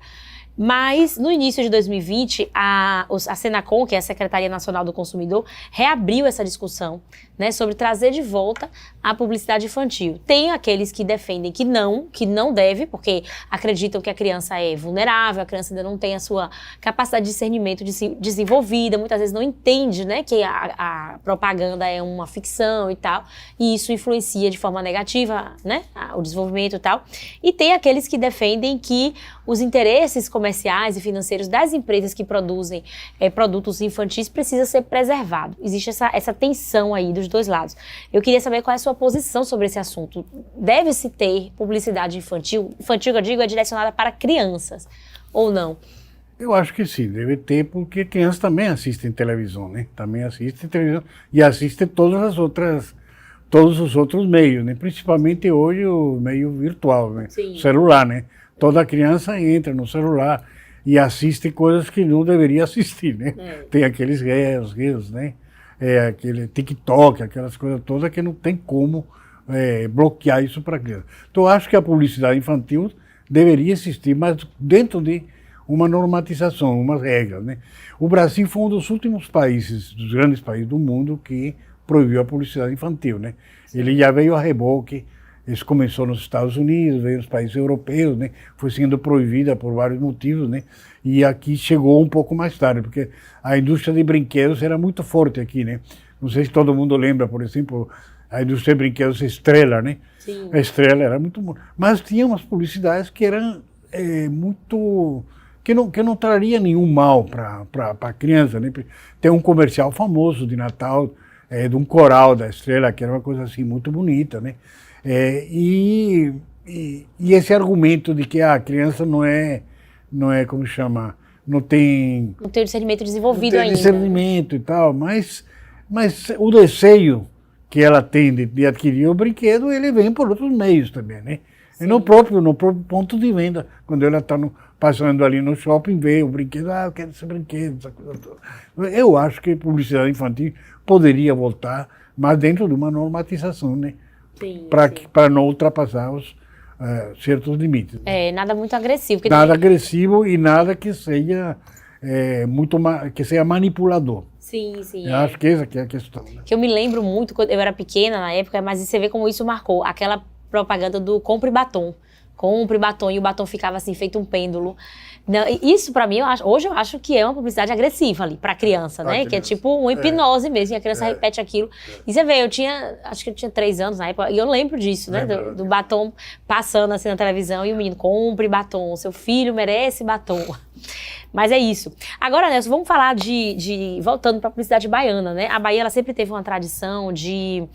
Mas, no início de 2020, a Senacom, que é a Secretaria Nacional do Consumidor, reabriu essa discussão, né, sobre trazer de volta a publicidade infantil. Tem aqueles que defendem que não deve, porque acreditam que a criança é vulnerável, a criança ainda não tem a sua capacidade de discernimento desenvolvida, muitas vezes não entende, né, que a propaganda é uma ficção e tal, e isso influencia de forma negativa, né, o desenvolvimento e tal. E tem aqueles que defendem que os interesses comerciais e financeiros das empresas que produzem produtos infantis precisa ser preservado. Existe essa tensão aí dos dois lados. Eu queria saber qual é a sua posição sobre esse assunto. Deve-se ter publicidade infantil? Infantil, que eu digo, é direcionada para crianças, ou não? Eu acho que sim, deve ter, porque crianças também assistem televisão, né? Também assistem televisão e assistem todos os outros meios, né? Principalmente hoje o meio virtual, né? Sim. O celular, né? Toda criança entra no celular e assiste coisas que não deveria assistir, né? Tem aqueles reels, né? Aquele TikTok, aquelas coisas todas que não tem como bloquear isso para criança. Então, eu acho que a publicidade infantil deveria existir, mas dentro de uma normatização, umas regras, né? O Brasil foi um dos últimos países, dos grandes países do mundo, que proibiu a publicidade infantil, né? Ele já veio a reboque. Isso começou nos Estados Unidos, veio nos países europeus, né? Foi sendo proibida por vários motivos, né? E aqui chegou um pouco mais tarde, porque a indústria de brinquedos era muito forte aqui, né? Não sei se todo mundo lembra, por exemplo, a indústria de brinquedos Estrela, né? Sim. A Estrela era muito... Mas tinha umas publicidades que eram muito... que não traria nenhum mal para a criança, né? Tem um comercial famoso de Natal, de um coral da Estrela, que era uma coisa assim muito bonita, né? E esse argumento de que a criança não é como chama, não tem Não tem o discernimento desenvolvido tem ainda. discernimento e tal, mas o desejo que ela tem de adquirir o brinquedo, ele vem por outros meios também, né? E no próprio ponto de venda, quando ela está passando ali no shopping, vê o brinquedo, eu quero esse brinquedo, essa coisa toda. Eu acho que a publicidade infantil poderia voltar, mas dentro de uma normatização, né? Sim, Para não ultrapassar os certos limites. nada muito agressivo. Porque Nada agressivo e nada que seja que seja manipulador. Sim. Eu acho que essa que é a questão. Né? Que eu me lembro muito, quando eu era pequena na época, mas você vê como isso marcou. Aquela propaganda do compre batom. Compre batom, e o batom ficava assim, feito um pêndulo. Não, isso pra mim, hoje eu acho que é uma publicidade agressiva ali, pra criança, né? Que é tipo uma hipnose mesmo, e a criança repete aquilo. E você vê, acho que eu tinha 3 anos na época, e eu lembro disso, né? Do batom passando assim na televisão, e o menino, compre batom, seu filho merece batom. Mas é isso. Agora, Nelson, vamos falar voltando pra publicidade baiana, né? A Bahia, ela sempre teve uma tradição de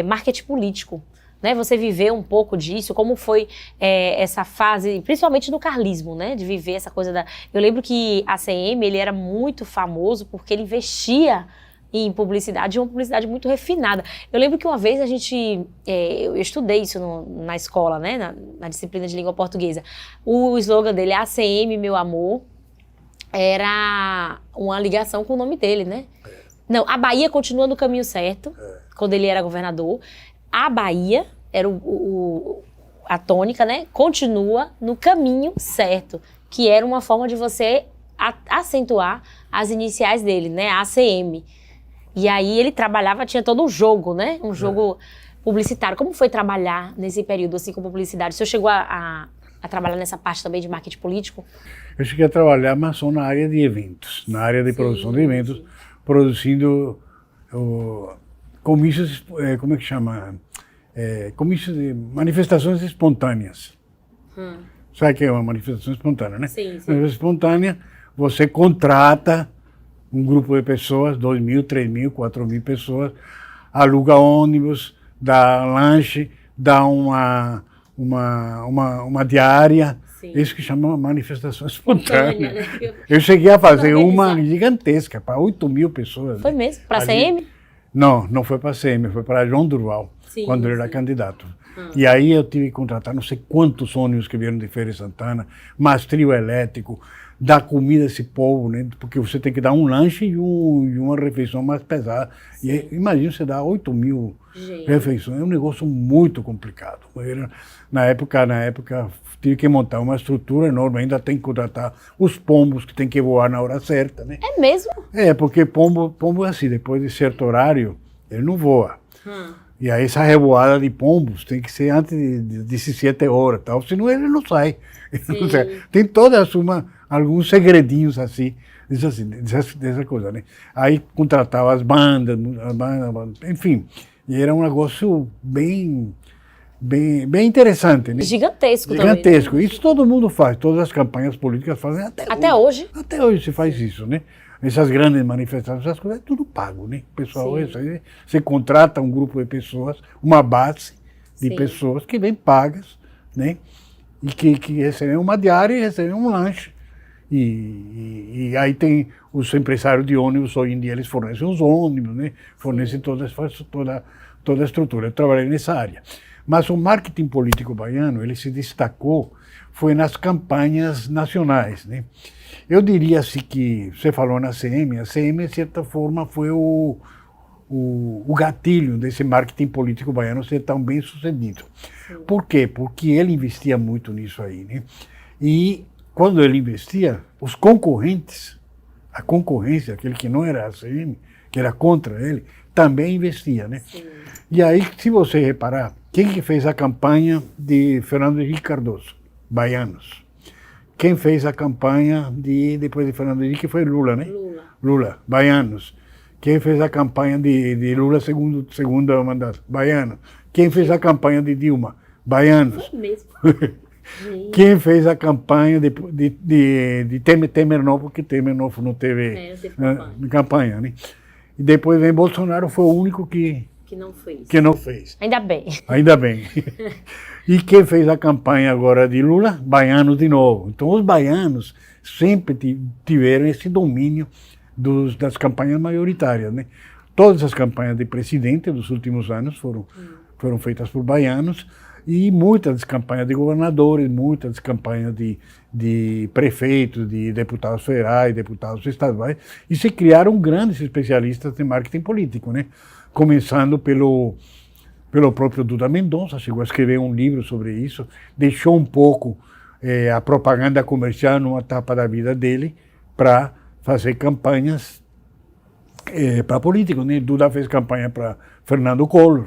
marketing político. Né, você viveu um pouco disso, como foi essa fase, principalmente no carlismo, né, de viver essa coisa da... Eu lembro que a CM, ele era muito famoso porque ele investia em publicidade, uma publicidade muito refinada. Eu lembro que uma vez eu estudei isso na escola, né, na disciplina de língua portuguesa. O slogan dele é ACM, meu amor, era uma ligação com o nome dele, né? Não, a Bahia continua no caminho certo, quando ele era governador. a Bahia, era a tônica, né? Continua no caminho certo, que era uma forma de você acentuar as iniciais dele, né? ACM. E aí ele trabalhava, tinha todo um jogo, né? Um jogo publicitário. Como foi trabalhar nesse período, assim, com publicidade? O senhor chegou a trabalhar nessa parte também de marketing político? Eu cheguei a trabalhar, mas só na área de eventos, na área de produção de eventos, produzindo comícios, como é que chama? Comícios de manifestações espontâneas. Sabe o que é uma manifestação espontânea, né? Sim, sim. Manifestação espontânea, você contrata um grupo de pessoas, 2.000, 3.000, 4.000 pessoas, aluga ônibus, dá lanche, dá uma diária. Sim. Isso que chama manifestação espontânea. Né? Eu cheguei a fazer uma gigantesca, para 8.000 pessoas. Foi né? mesmo? Para a Ali- CM? Não, não foi para a CM, foi para João Durval, Sim, quando ele era sim. candidato. E aí eu tive que contratar não sei quantos ônibus que vieram de Feira de Santana, mais trio elétrico, dar comida a esse povo, né? Porque você tem que dar um lanche e uma refeição mais pesada. E imagina você dar 8.000 Gente. refeições, é um negócio muito complicado. Na época, tive que montar uma estrutura enorme, ainda tem que contratar os pombos que tem que voar na hora certa, né? É mesmo? Porque pombo é assim, depois de certo horário, ele não voa. E aí essa revoada de pombos tem que ser antes de 17 horas, tal, senão ele não sai. Não sai. Tem todas alguns segredinhos assim, dessa coisa, né? Aí contratava as bandas, enfim, e era um negócio bem interessante, né? Gigantesco também. Gigantesco. Isso todo mundo faz, todas as campanhas políticas fazem Até hoje? Até hoje se faz isso, né? Essas grandes manifestações, essas coisas, é tudo pago, né? O pessoal, você contrata um grupo de pessoas, uma base de Sim. pessoas que vêm pagas, né? E que recebem uma diária e recebem um lanche. E aí tem os empresários de ônibus, hoje em dia eles fornecem os ônibus, né? Fornecem toda a estrutura. Eu trabalhei nessa área. Mas o marketing político baiano, ele se destacou, foi nas campanhas nacionais, né? Eu diria assim que, você falou na CM, a CM, de certa forma, foi o gatilho desse marketing político baiano ser tão bem sucedido. Por quê? Porque ele investia muito nisso aí, né? E quando ele investia, os concorrentes, a concorrência, aquele que não era a CM, que era contra ele, também investia, né? Sim. E aí, se você reparar, quem que fez a campanha de Fernando Henrique Cardoso? Baianos. Quem fez a campanha depois de Fernando Henrique foi Lula, né? Lula, baianos. Quem fez a campanha de Lula segundo mandato? Baiano. Quem fez a campanha de Dilma? Baianos. Foi mesmo. Quem fez a campanha de Temer não, porque Temer não teve campanha, né? E depois vem Bolsonaro, foi o único que não fez. Ainda bem. Ainda bem. E quem fez a campanha agora de Lula? Baianos de novo. Então os baianos sempre tiveram esse domínio das campanhas maioritárias, né? Todas as campanhas de presidente dos últimos anos foram feitas por baianos, e muitas das campanhas de governadores, muitas das campanhas de prefeitos, de deputados federais, deputados estaduais, e se criaram grandes especialistas em marketing político, né? Começando pelo próprio Duda Mendonça, chegou a escrever um livro sobre isso, deixou um pouco a propaganda comercial numa etapa da vida dele para fazer campanhas para políticos, né? Duda fez campanha para Fernando Collor,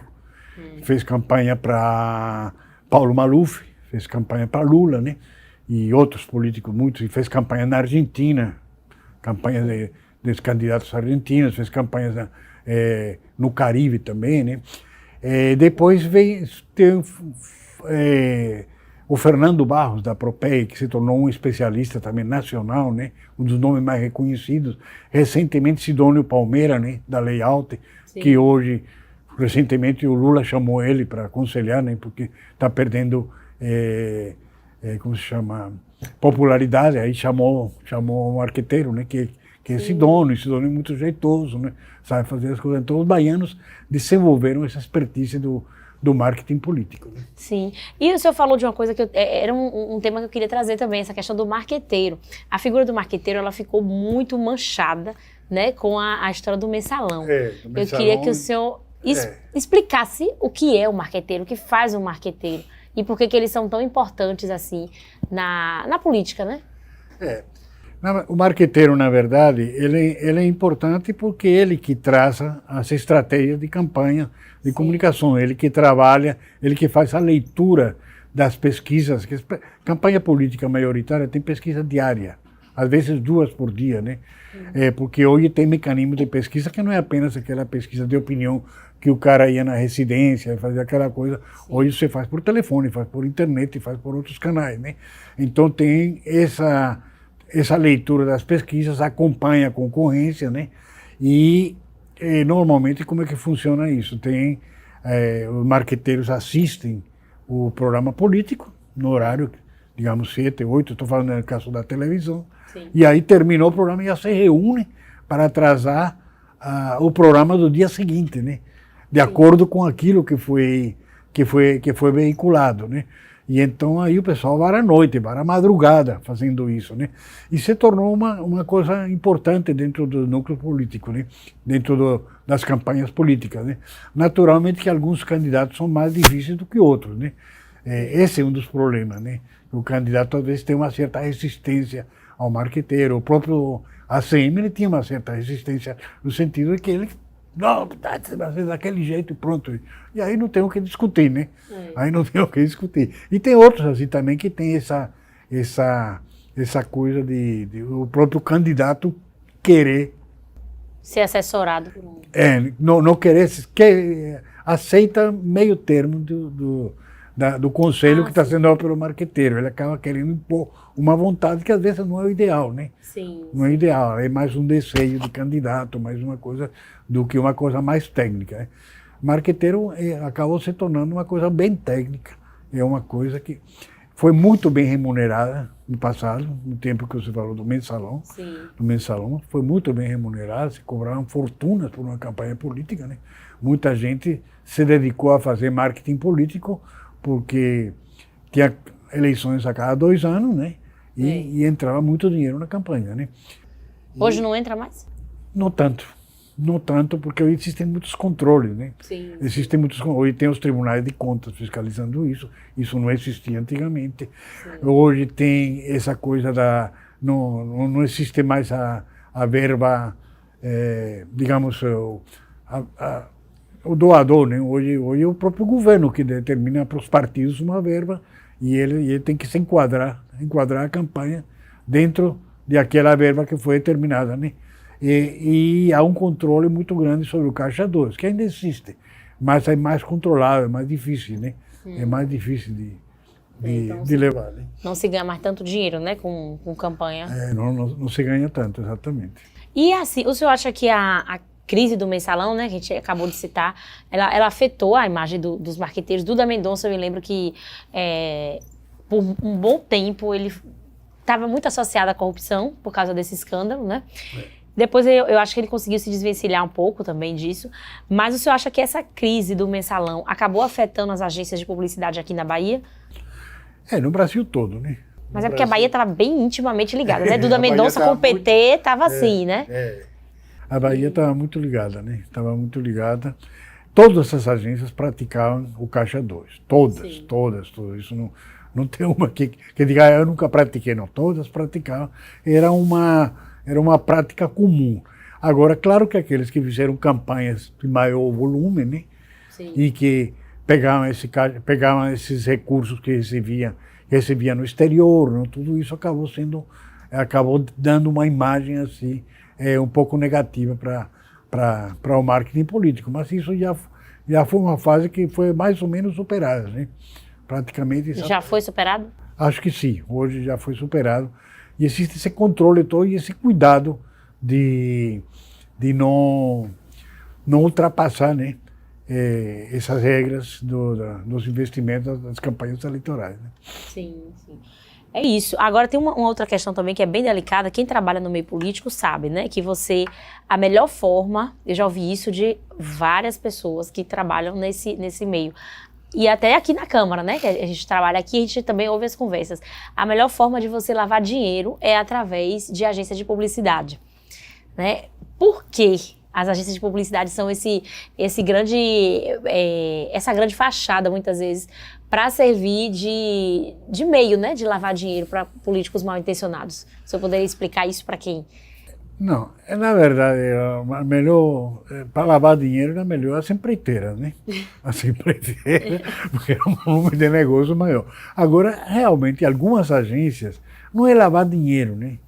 fez campanha para Paulo Maluf, fez campanha para Lula, né? E outros políticos, muitos, e fez campanha na Argentina, campanha dos candidatos argentinos, fez campanhas no Caribe também, né? Depois tem o Fernando Barros, da Propei, que se tornou um especialista também nacional, né? Um dos nomes mais reconhecidos. Recentemente, Sidônio Palmeira, né? Da Lei Alta, que hoje, recentemente, o Lula chamou ele para aconselhar, né? Porque está perdendo, como se chama, popularidade. Aí chamou um arquiteiro, né? Que é Sidônio é muito jeitoso, né? Sabe fazer as coisas. Então, os baianos desenvolveram essa expertise do marketing político, né? Sim. E o senhor falou de uma coisa que era um tema que eu queria trazer também, essa questão do marqueteiro. A figura do marqueteiro, ela ficou muito manchada, né, com a história do mensalão. Do mensalão. Eu queria que o senhor explicasse o que é o marqueteiro, o que faz um marqueteiro e por que eles são tão importantes assim na política, né? O marqueteiro, na verdade, ele é importante porque ele que traça as estratégias de campanha, de comunicação, ele que trabalha, ele que faz a leitura das pesquisas. Campanha política maioritária tem pesquisa diária, às vezes 2 por dia, né? Porque hoje tem mecanismo de pesquisa que não é apenas aquela pesquisa de opinião que o cara ia na residência, fazia aquela coisa. Hoje você faz por telefone, faz por internet, faz por outros canais, né? Então tem essa leitura das pesquisas, acompanha a concorrência, né? E normalmente como é que funciona isso? Os marqueteiros assistem o programa político no horário, digamos 7, 8, estou falando no caso da televisão. Sim. E aí terminou o programa e já se reúne para atrasar o programa do dia seguinte, né? De acordo com aquilo que foi veiculado, né? E então aí o pessoal vai à noite, vai à madrugada fazendo isso, né? E se tornou uma coisa importante dentro do núcleo político, né? Dentro das campanhas políticas, né? Naturalmente que alguns candidatos são mais difíceis do que outros, né? Esse é um dos problemas, né? O candidato às vezes tem uma certa resistência ao marqueteiro. O próprio ACM ele tinha uma certa resistência no sentido de que ele não, vai ser daquele jeito e pronto. E aí não tem o que discutir, né? Aí não tem o que discutir. E tem outros assim também que tem essa coisa de o próprio candidato querer ser assessorado por um... não querer, aceita meio termo do conselho que está sendo dado pelo marqueteiro. Ele acaba querendo impor uma vontade que às vezes não é o ideal, né? Sim. Não é ideal, é mais um desejo de candidato, mais uma coisa do que uma coisa mais técnica, né? Marqueteiro acabou se tornando uma coisa bem técnica, é uma coisa que foi muito bem remunerada no passado, no tempo que você falou do mensalão. Sim. Do mensalão, foi muito bem remunerada, se cobraram fortunas por uma campanha política, né? Muita gente se dedicou a fazer marketing político porque tinha eleições a cada 2 anos, né? E entrava muito dinheiro na campanha, né? Hoje não entra mais? Não tanto, porque hoje existem muitos controles, né? Sim. Existem muitos, hoje tem os tribunais de contas fiscalizando isso não existia antigamente. Sim. Hoje tem essa coisa não existe mais a verba, digamos, o doador, né? Hoje é o próprio governo que determina para os partidos uma verba e ele tem que se enquadrar a campanha dentro de aquela verba que foi determinada, né? E há um controle muito grande sobre o Caixa 2, que ainda existe, mas é mais controlado, é mais difícil, né? É mais difícil de levar, né? Não se ganha mais tanto dinheiro, né, com campanha. Não se ganha tanto, exatamente. E assim, o senhor acha que a crise do mensalão, né, que a gente acabou de citar, ela afetou a imagem dos marqueteiros? Duda Mendonça, eu me lembro que por um bom tempo ele estava muito associado à corrupção por causa desse escândalo, né? Depois eu acho que ele conseguiu se desvencilhar um pouco também disso. Mas o senhor acha que essa crise do mensalão acabou afetando as agências de publicidade aqui na Bahia? No Brasil todo, né? Mas é porque a Bahia estava bem intimamente ligada, né? Duda Mendonça com o PT estava assim, né? A Bahia estava muito ligada, né? Estava muito ligada. Todas essas agências praticavam o Caixa 2. Todas. Isso não tem uma que diga, eu nunca pratiquei, não. Todas praticavam. Era uma prática comum. Agora, claro que aqueles que fizeram campanhas de maior volume, né? Sim. E que pegavam esses recursos que recebia no exterior, né? Tudo isso acabou dando uma imagem assim, um pouco negativa para o marketing político. Mas isso já foi uma fase que foi mais ou menos superada, né? Praticamente. Já foi superado? Acho que sim, hoje já foi superado. E existe esse controle todo e esse cuidado de não ultrapassar, né, essas regras dos investimentos das campanhas eleitorais, né? Sim. É isso. Agora tem uma outra questão também que é bem delicada. Quem trabalha no meio político sabe, né, que a melhor forma, eu já ouvi isso de várias pessoas que trabalham nesse meio. E até aqui na Câmara, né, que a gente trabalha aqui, a gente também ouve as conversas. A melhor forma de você lavar dinheiro é através de agência de publicidade, né? Por quê? As agências de publicidade são essa grande fachada, muitas vezes, para servir de meio, né, de lavar dinheiro para políticos mal intencionados. O senhor poderia explicar isso para quem? Não, na verdade, melhor, para lavar dinheiro, é melhor as empreiteiras, né? As empreiteiras, porque é um volume de negócio maior. Agora, realmente, algumas agências, não é lavar dinheiro, né?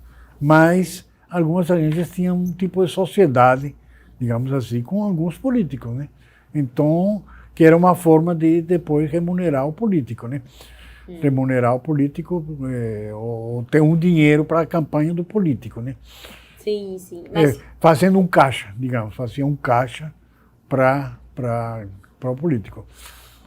Mas algumas agências tinham um tipo de sociedade, digamos assim, com alguns políticos, né? Então, que era uma forma de depois remunerar o político, né? Remunerar o político, ou ter um dinheiro para a campanha do político, né? Sim, sim. Mas... fazendo um caixa, digamos, fazia um caixa para o político.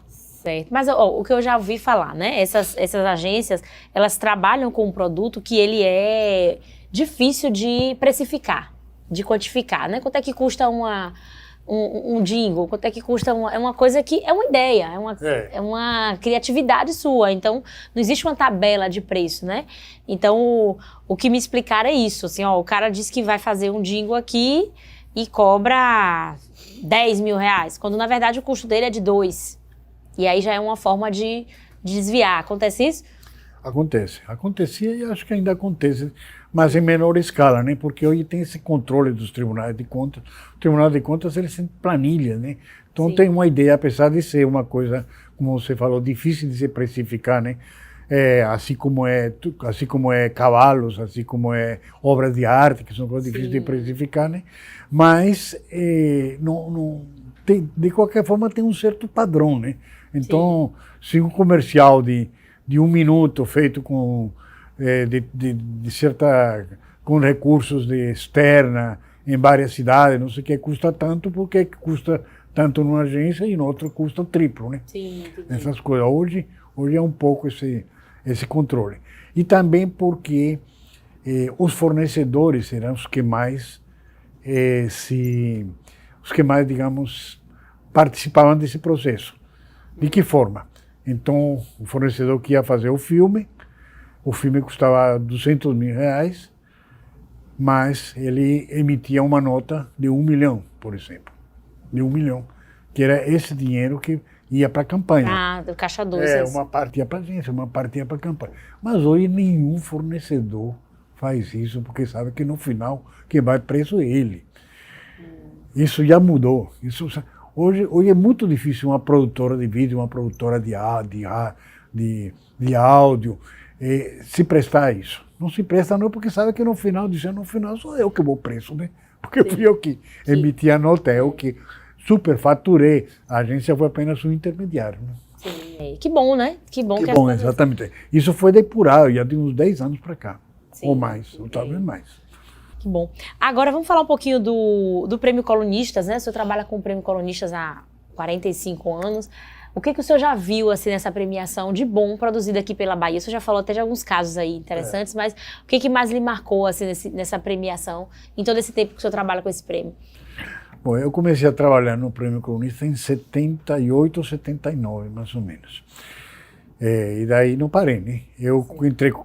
Certo. Mas o que eu já ouvi falar, né? Essas agências, elas trabalham com um produto que ele é difícil de precificar, de quantificar, né? Quanto é que custa um jingle? Quanto é que custa é uma coisa que é uma ideia, é uma criatividade sua. Então, não existe uma tabela de preço, né? Então, o que me explicaram é isso, assim, ó, o cara disse que vai fazer um jingle aqui e cobra 10 mil reais, quando na verdade o custo dele é de 2. E aí já é uma forma de desviar. Acontece isso? Acontece. Acontecia e acho que ainda acontece, mas em menor escala, né? Porque hoje tem esse controle dos tribunais de contas. O Tribunal de Contas, eles têm planilha, né? Então tem uma ideia, apesar de ser uma coisa, como você falou, difícil de se precificar, né? Assim como é cavalos, assim como é obras de arte, que são coisas difíceis de precificar, né? Mas de qualquer forma tem um certo padrão, né? Então, se um comercial de 1 minuto feito com com recursos de externa em várias cidades, não sei o que, custa tanto, porque custa tanto numa agência e no outro custa o triplo, né? Sim, entendi. Essas coisas. Hoje é um pouco esse controle. E também porque os fornecedores serão os que mais, digamos, participavam desse processo. De que forma? Então, o fornecedor que ia fazer o filme custava 200 mil reais, mas ele emitia uma nota de 1 milhão, por exemplo. De 1 milhão, que era esse dinheiro que ia para a campanha. Ah, do caixa 2. Uma parte ia para a agência, uma parte ia para a campanha. Mas hoje nenhum fornecedor faz isso, porque sabe que no final quem vai preso é ele. Isso já mudou. Hoje é muito difícil uma produtora de vídeo, uma produtora de áudio, se prestar a isso. Não se presta não, porque sabe que no final sou eu que vou preso, né? Porque fui eu que emiti a nota, eu que superfaturei. A agência foi apenas um intermediário, né? Sim. Que bom, né? Que bom, exatamente. Isso foi depurado, já de uns 10 anos para cá. Sim, ou mais, ou talvez mais. Que bom. Agora vamos falar um pouquinho do Prêmio Colunistas, né? O senhor trabalha com o Prêmio Colunistas há 45 anos. O que o senhor já viu assim, nessa premiação de bom produzida aqui pela Bahia? O senhor já falou até de alguns casos aí interessantes, mas o que mais lhe marcou assim, nessa premiação, em todo esse tempo que o senhor trabalha com esse prêmio? Bom, eu comecei a trabalhar no Prêmio Colunista em 78 ou 79, mais ou menos. E daí não parei, né? Eu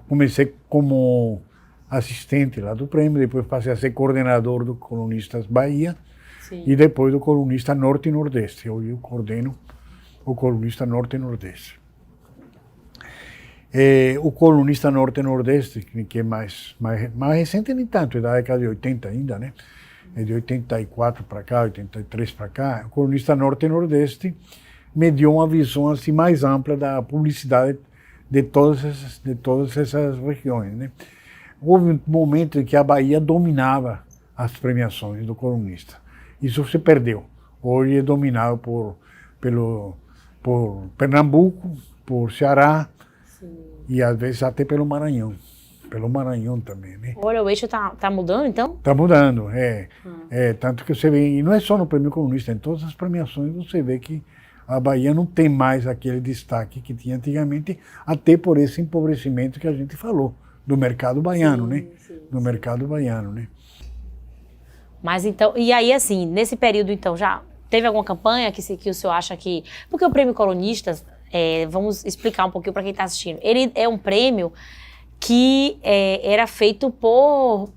comecei como assistente lá do prêmio, depois passei a ser coordenador do Colunistas Bahia. Sim. E depois do Colunista Norte e Nordeste. Hoje eu coordeno o Colunista Norte e Nordeste. O Colunista Norte e Nordeste, que é mais recente, nem tanto, é da década de 80 ainda, né? É de 84 para cá, 83 para cá. O Colunista Norte e Nordeste me deu uma visão assim, mais ampla da publicidade de todas essas regiões, né? Houve um momento em que a Bahia dominava as premiações do Colunista. Isso se perdeu. Hoje é dominado por Pernambuco, por Ceará. Sim. E às vezes até pelo Maranhão. Pelo Maranhão também, né? Olha, o eixo tá mudando, então? Está mudando, tanto que você vê, e não é só no Prêmio Colunista, em todas as premiações você vê que a Bahia não tem mais aquele destaque que tinha antigamente, até por esse empobrecimento que a gente falou, do mercado baiano, né? Do mercado baiano, né? Mas então, e aí assim, nesse período então, já teve alguma campanha que o senhor acha que... Porque o Prêmio Colunistas, vamos explicar um pouquinho para quem está assistindo, ele é um prêmio que era feito por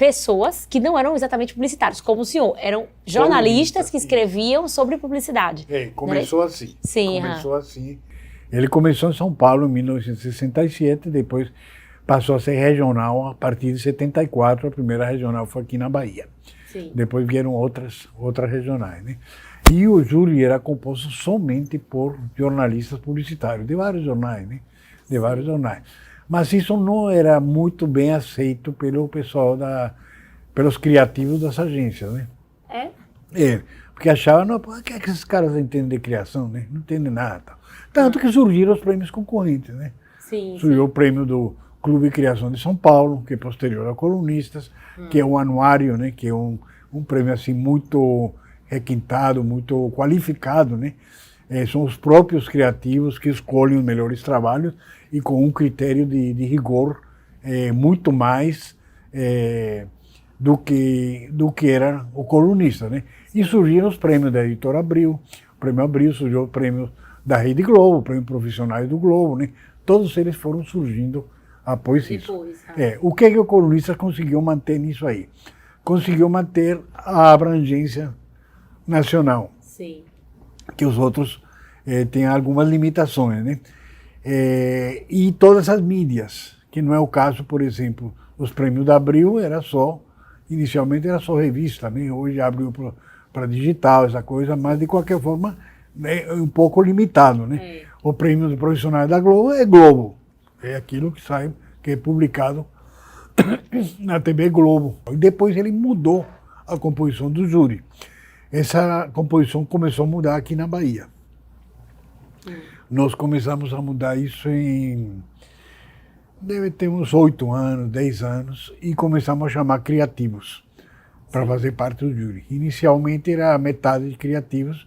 pessoas que não eram exatamente publicitários, como o senhor. Eram jornalistas que escreviam sobre publicidade. Começou assim. Sim, Começou assim. Ele começou em São Paulo em 1967, depois passou a ser regional a partir de 74. A primeira regional foi aqui na Bahia. Sim. Depois vieram outras regionais, né? E o júri era composto somente por jornalistas publicitários, de vários jornais, né? De vários jornais. Mas isso não era muito bem aceito pelo pessoal pelos criativos das agências, né? Porque achavam, não, o que é que esses caras entendem de criação, né? Não entendem nada. Tanto que surgiram os prêmios concorrentes, né? Sim. Surgiu o prêmio do Clube de Criação de São Paulo, que é posterior a Colunistas, que é um anuário, né? Que é um prêmio assim muito requintado, muito qualificado, né? São os próprios criativos que escolhem os melhores trabalhos e com um critério de rigor muito mais do que era o colunista, né? E surgiram os prêmios da Editora Abril, o Prêmio Abril, surgiu o prêmio da Rede Globo, o Prêmio Profissionais do Globo, né? Todos eles foram surgindo após isso. O que o colunista conseguiu manter nisso aí? Conseguiu manter a abrangência nacional. Sim. Que os outros têm algumas limitações, né? E todas as mídias, que não é o caso, por exemplo, os prêmios da Abril inicialmente era só revista, né? Hoje abriu para digital, essa coisa, mas de qualquer forma é um pouco limitado, né? O prêmio dos profissionais da Globo é Globo, é aquilo que sai, que é publicado na TV Globo. E depois ele mudou a composição do júri. Essa composição começou a mudar aqui na Bahia. Nós começamos a mudar isso deve ter uns 8 anos, 10 anos, e começamos a chamar criativos para fazer parte do júri. Inicialmente era metade de criativos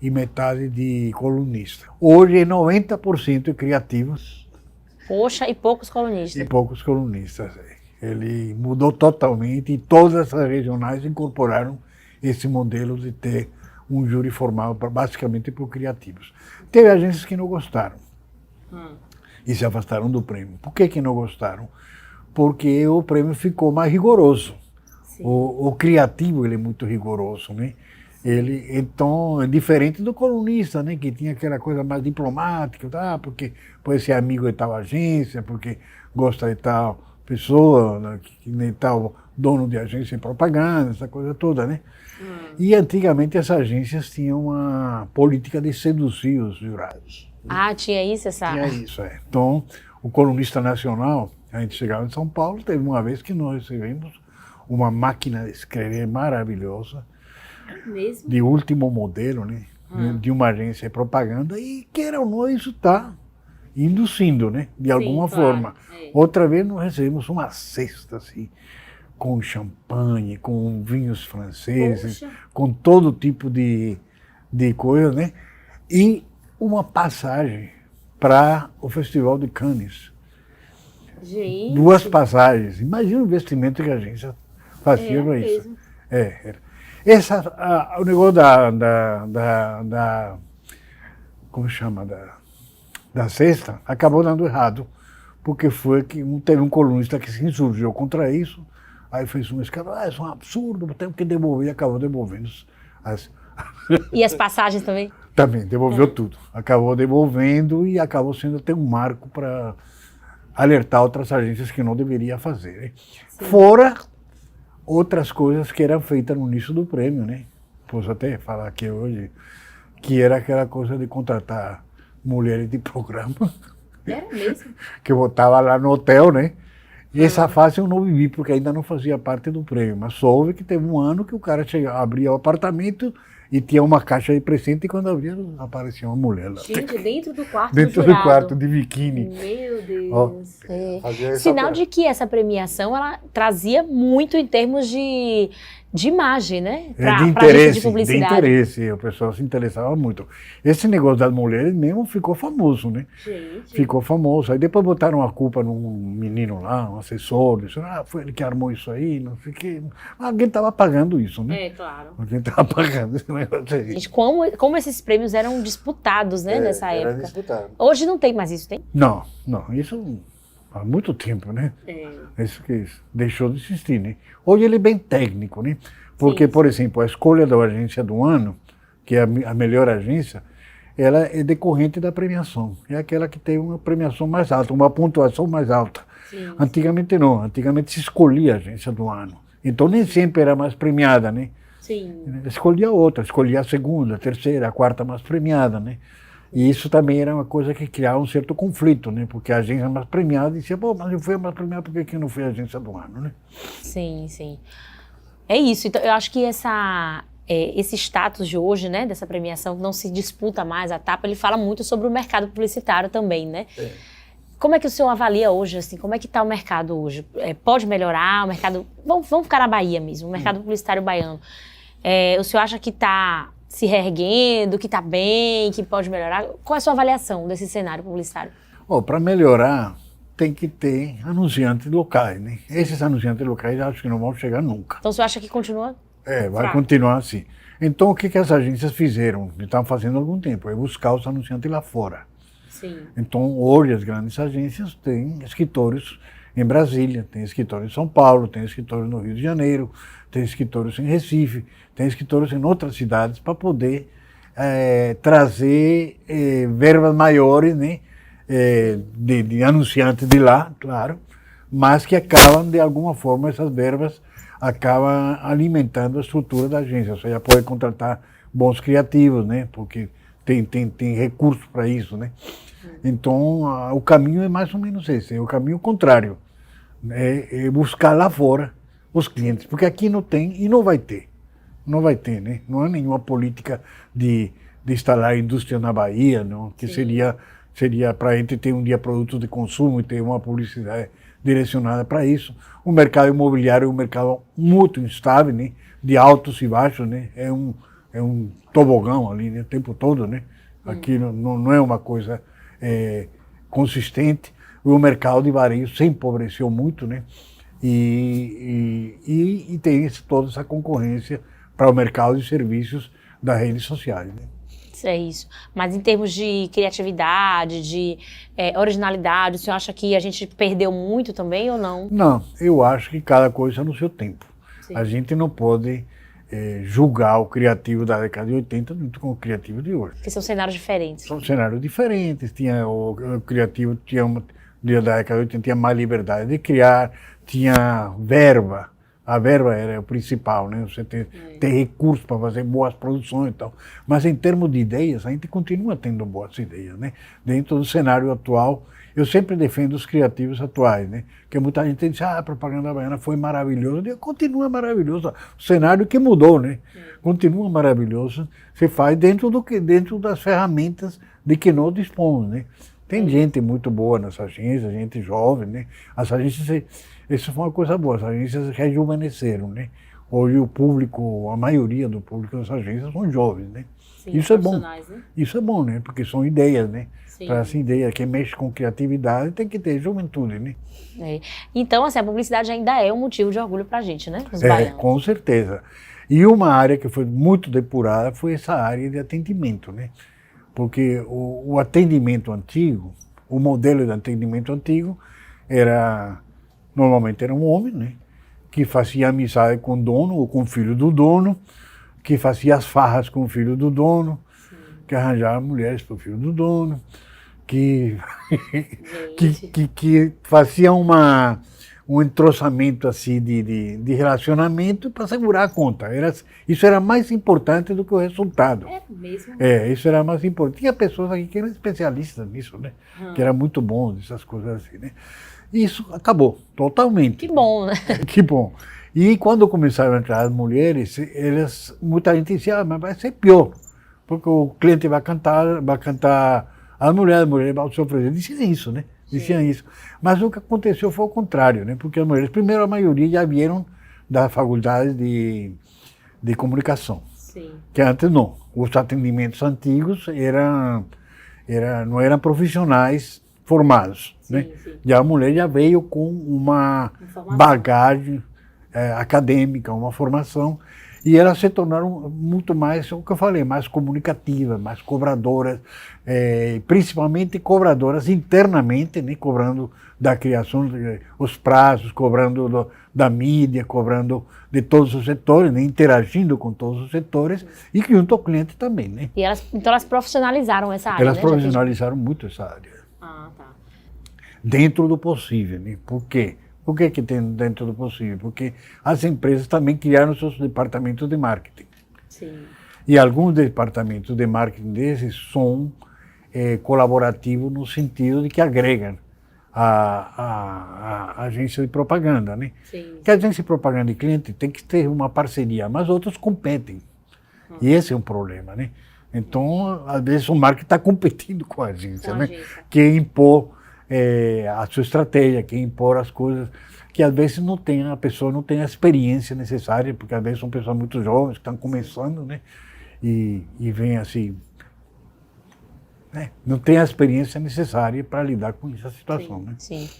e metade de colunistas. Hoje é 90% criativos. Poxa, e poucos colunistas. E poucos colunistas. Ele mudou totalmente e todas as regionais incorporaram esse modelo de ter um júri formado basicamente por criativos. Teve agências que não gostaram e se afastaram do prêmio. Por que não gostaram? Porque o prêmio ficou mais rigoroso. O criativo ele é muito rigoroso, né? Então, é diferente do colunista, né? Que tinha aquela coisa mais diplomática, porque pode ser amigo de tal agência, porque gosta de tal pessoa, né? Que tal dono de agência de propaganda, essa coisa toda, né? E antigamente essas agências tinham uma política de seduzir os jurados. Tinha isso, Tinha isso, Então, o colunista nacional, a gente chegava em São Paulo, teve uma vez que nós recebemos uma máquina de escrever maravilhosa, mesmo? De último modelo, né? De uma agência de propaganda, e queira ou não, isso está induzindo, né? De alguma forma. Outra vez nós recebemos uma cesta, assim, com champanhe, com vinhos franceses, com todo tipo de coisa, né? E uma passagem para o Festival de Cannes. Gente. 2 passagens. Imagina o investimento que a agência fazia para isso. Era. O negócio como chama? Da cesta, acabou dando errado, porque foi que teve um colunista que se insurgiu contra isso, aí fez um escândalo, isso é um absurdo, temos que devolver, e acabou devolvendo. E as passagens também? Também, devolveu tudo. Acabou devolvendo e acabou sendo até um marco para alertar outras agências que não deveria fazer, né? Fora outras coisas que eram feitas no início do prêmio, né? Posso até falar aqui hoje, que era aquela coisa de contratar mulheres de programa. Era mesmo? Que eu botava lá no hotel, né? E essa fase eu não vivi, porque ainda não fazia parte do prêmio. Mas soube que teve um ano que o cara abria o apartamento e tinha uma caixa de presente, e quando abria, aparecia uma mulher lá. Gente, dentro do quarto dentro do quarto, de biquíni. Meu Deus. Sinal de que essa premiação, ela trazia muito em termos de imagem, né? De interesse, de interesse. O pessoal se interessava muito. Esse negócio das mulheres mesmo ficou famoso, né? Gente. Ficou famoso. Aí depois botaram a culpa num menino lá, um assessor, disseram, foi ele que armou isso aí, não sei o quê. Alguém estava pagando isso, né? Claro. Alguém estava pagando esse negócio aí. Gente, como esses prêmios eram disputados, né, nessa época. Disputado. Hoje não tem mais isso, tem? Não, isso há muito tempo, né? Isso que deixou de existir, né? Hoje ele é bem técnico, né? Porque, por exemplo, a escolha da agência do ano, que é a melhor agência, ela é decorrente da premiação. É aquela que tem uma premiação mais alta, uma pontuação mais alta. Sim. Antigamente não, antigamente se escolhia a agência do ano. Então nem sempre era mais premiada, né? Sim. Escolhia outra, escolhia a segunda, a terceira, a quarta mais premiada, né? E isso também era uma coisa que criava um certo conflito, né? Porque a agência mais premiada dizia, pô, mas eu fui a mais premiada, por que não foi a agência do ano, né? Sim, sim. É isso. Então, eu acho que esse status de hoje, né, dessa premiação, que não se disputa mais a etapa, ele fala muito sobre o mercado publicitário também, né? Como é que o senhor avalia hoje, assim, como é que está o mercado hoje? Pode melhorar o mercado? Vamos ficar na Bahia mesmo, o mercado publicitário baiano. O senhor acha que está se reerguendo, que está bem, que pode melhorar? Qual é a sua avaliação desse cenário publicitário? Para melhorar, tem que ter anunciantes locais, né? Esses anunciantes locais acho que não vão chegar nunca. Então o senhor acha que continua? Vai fraco? continuar assim. Então o que as agências fizeram? Estavam fazendo há algum tempo, é buscar os anunciantes lá fora. Sim. Então hoje as grandes agências têm escritórios em Brasília, tem escritórios em São Paulo, tem escritórios no Rio de Janeiro, tem escritórios em Recife, tem escritórios em outras cidades para poder trazer verbas maiores, né? De anunciantes de lá, claro, mas que acabam, de alguma forma, essas verbas acabam alimentando a estrutura da agência. Você já pode contratar bons criativos, né? Porque tem recursos para isso, né? Então, o caminho é mais ou menos esse, é o caminho contrário. É buscar lá fora os clientes, porque aqui não tem e não vai ter. Não vai ter, né? Não há nenhuma política de instalar indústria na Bahia, não, que seria para a gente ter um dia produtos de consumo e ter uma publicidade direcionada para isso. O mercado imobiliário é um mercado muito instável, né? De altos e baixos, né? É um tobogão ali, né? O tempo todo, né? Aqui não é uma coisa consistente. O mercado de varejo se empobreceu muito, né? E tem toda essa concorrência para o mercado de serviços das redes sociais, né? É isso. Mas em termos de criatividade, de originalidade, o senhor acha que a gente perdeu muito também ou não? Não, eu acho que cada coisa no seu tempo. Sim. A gente não pode julgar o criativo da década de 80 junto com o criativo de hoje. Porque são cenários diferentes. São cenários diferentes. O criativo da década de 80 tinha mais liberdade de criar, tinha verba. A verba era o principal, né? Você ter recursos para fazer boas produções e tal. Mas em termos de ideias, a gente continua tendo boas ideias, né? Dentro do cenário atual, eu sempre defendo os criativos atuais, né? Porque muita gente diz, a propaganda baiana foi maravilhosa. Continua maravilhosa. O cenário que mudou, né? Continua maravilhoso. Você faz dentro das ferramentas de que nós dispomos, né? Tem gente muito boa nessa agência, gente jovem, né? As agências, isso foi uma coisa boa, as agências rejuvenesceram, né? Hoje o público, a maioria do público das agências são jovens, né? Sim, isso é bom. né? Isso é bom, né? Porque são ideias, né? Sim. Para essa ideia, quem mexe com criatividade tem que ter juventude, né? Então, assim, a publicidade ainda é um motivo de orgulho pra gente, né? Os baianos. Com certeza. E uma área que foi muito depurada foi essa área de atendimento, né? Porque o atendimento antigo, o modelo de atendimento antigo normalmente era um homem, né? Que fazia amizade com o dono ou com o filho do dono, que fazia as farras com o filho do dono, que arranjava mulheres para o filho do dono, que fazia um entroçamento assim de relacionamento para segurar a conta. Isso era mais importante do que o resultado. É mesmo? Isso era mais importante. Tinha pessoas aqui que eram especialistas nisso, né? Que era muito bom, essas coisas assim, né? E isso acabou, totalmente. Que bom, né? Que bom. E quando começaram a entrar as mulheres, muita gente dizia, mas vai ser pior, porque o cliente vai cantar as mulheres vão se oferecer. Diziam isso, né? Diziam isso. Mas o que aconteceu foi o contrário, né? Porque as mulheres, primeiro, a maioria já vieram da faculdade de comunicação. Sim. Que antes não. Os atendimentos antigos não eram profissionais formados, Sim, né? sim. Já a mulher já veio com uma bagagem acadêmica, uma formação, E elas se tornaram muito mais, o que eu falei, mais comunicativas, mais cobradoras, principalmente cobradoras internamente, né, cobrando da criação, os prazos, cobrando da mídia, cobrando de todos os setores, né, interagindo com todos os setores e junto ao cliente também. Né? E então elas profissionalizaram essa área, Elas né? profissionalizaram muito essa área. Ah, tá. Dentro do possível. Né? Por quê? Por que tem dentro do possível? Porque as empresas também criaram seus departamentos de marketing. Sim. E alguns departamentos de marketing desses são colaborativos no sentido de que agregam a agência de propaganda, né? Sim. Que a agência de propaganda e cliente tem que ter uma parceria, mas outros competem. E esse é um problema, né? Então, às vezes o marketing está competindo com a agência, né? Quer impor a sua estratégia, quer impor as coisas que às vezes a pessoa não tem a experiência necessária, porque às vezes são pessoas muito jovens que estão começando, né? E vem assim, né? Não tem a experiência necessária para lidar com essa situação, Sim, né? sim.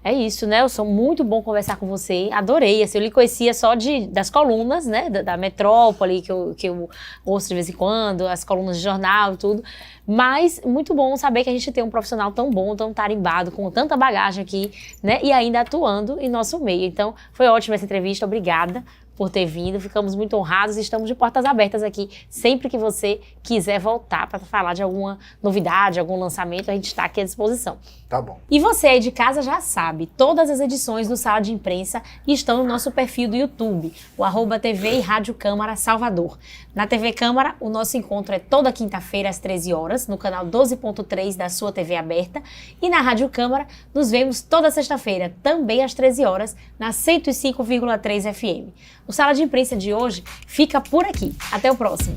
É isso, Nelson, muito bom conversar com você, adorei, assim, eu lhe conhecia só das colunas, né, da Metrópole, que eu ouço de vez em quando, as colunas de jornal e tudo, mas muito bom saber que a gente tem um profissional tão bom, tão tarimbado, com tanta bagagem aqui, né, e ainda atuando em nosso meio. Então, foi ótima essa entrevista, obrigada por ter vindo, ficamos muito honrados e estamos de portas abertas aqui, sempre que você quiser voltar para falar de alguma novidade, algum lançamento, a gente está aqui à disposição. Tá bom. E você aí de casa já sabe, todas as edições do Sala de Imprensa estão no nosso perfil do YouTube, o @TV e Rádio Câmara Salvador. Na TV Câmara, o nosso encontro é toda quinta-feira às 13 horas, no canal 12.3 da sua TV aberta, e na Rádio Câmara, nos vemos toda sexta-feira, também às 13 horas, na 105,3 FM. O Sala de Imprensa de hoje fica por aqui. Até o próximo.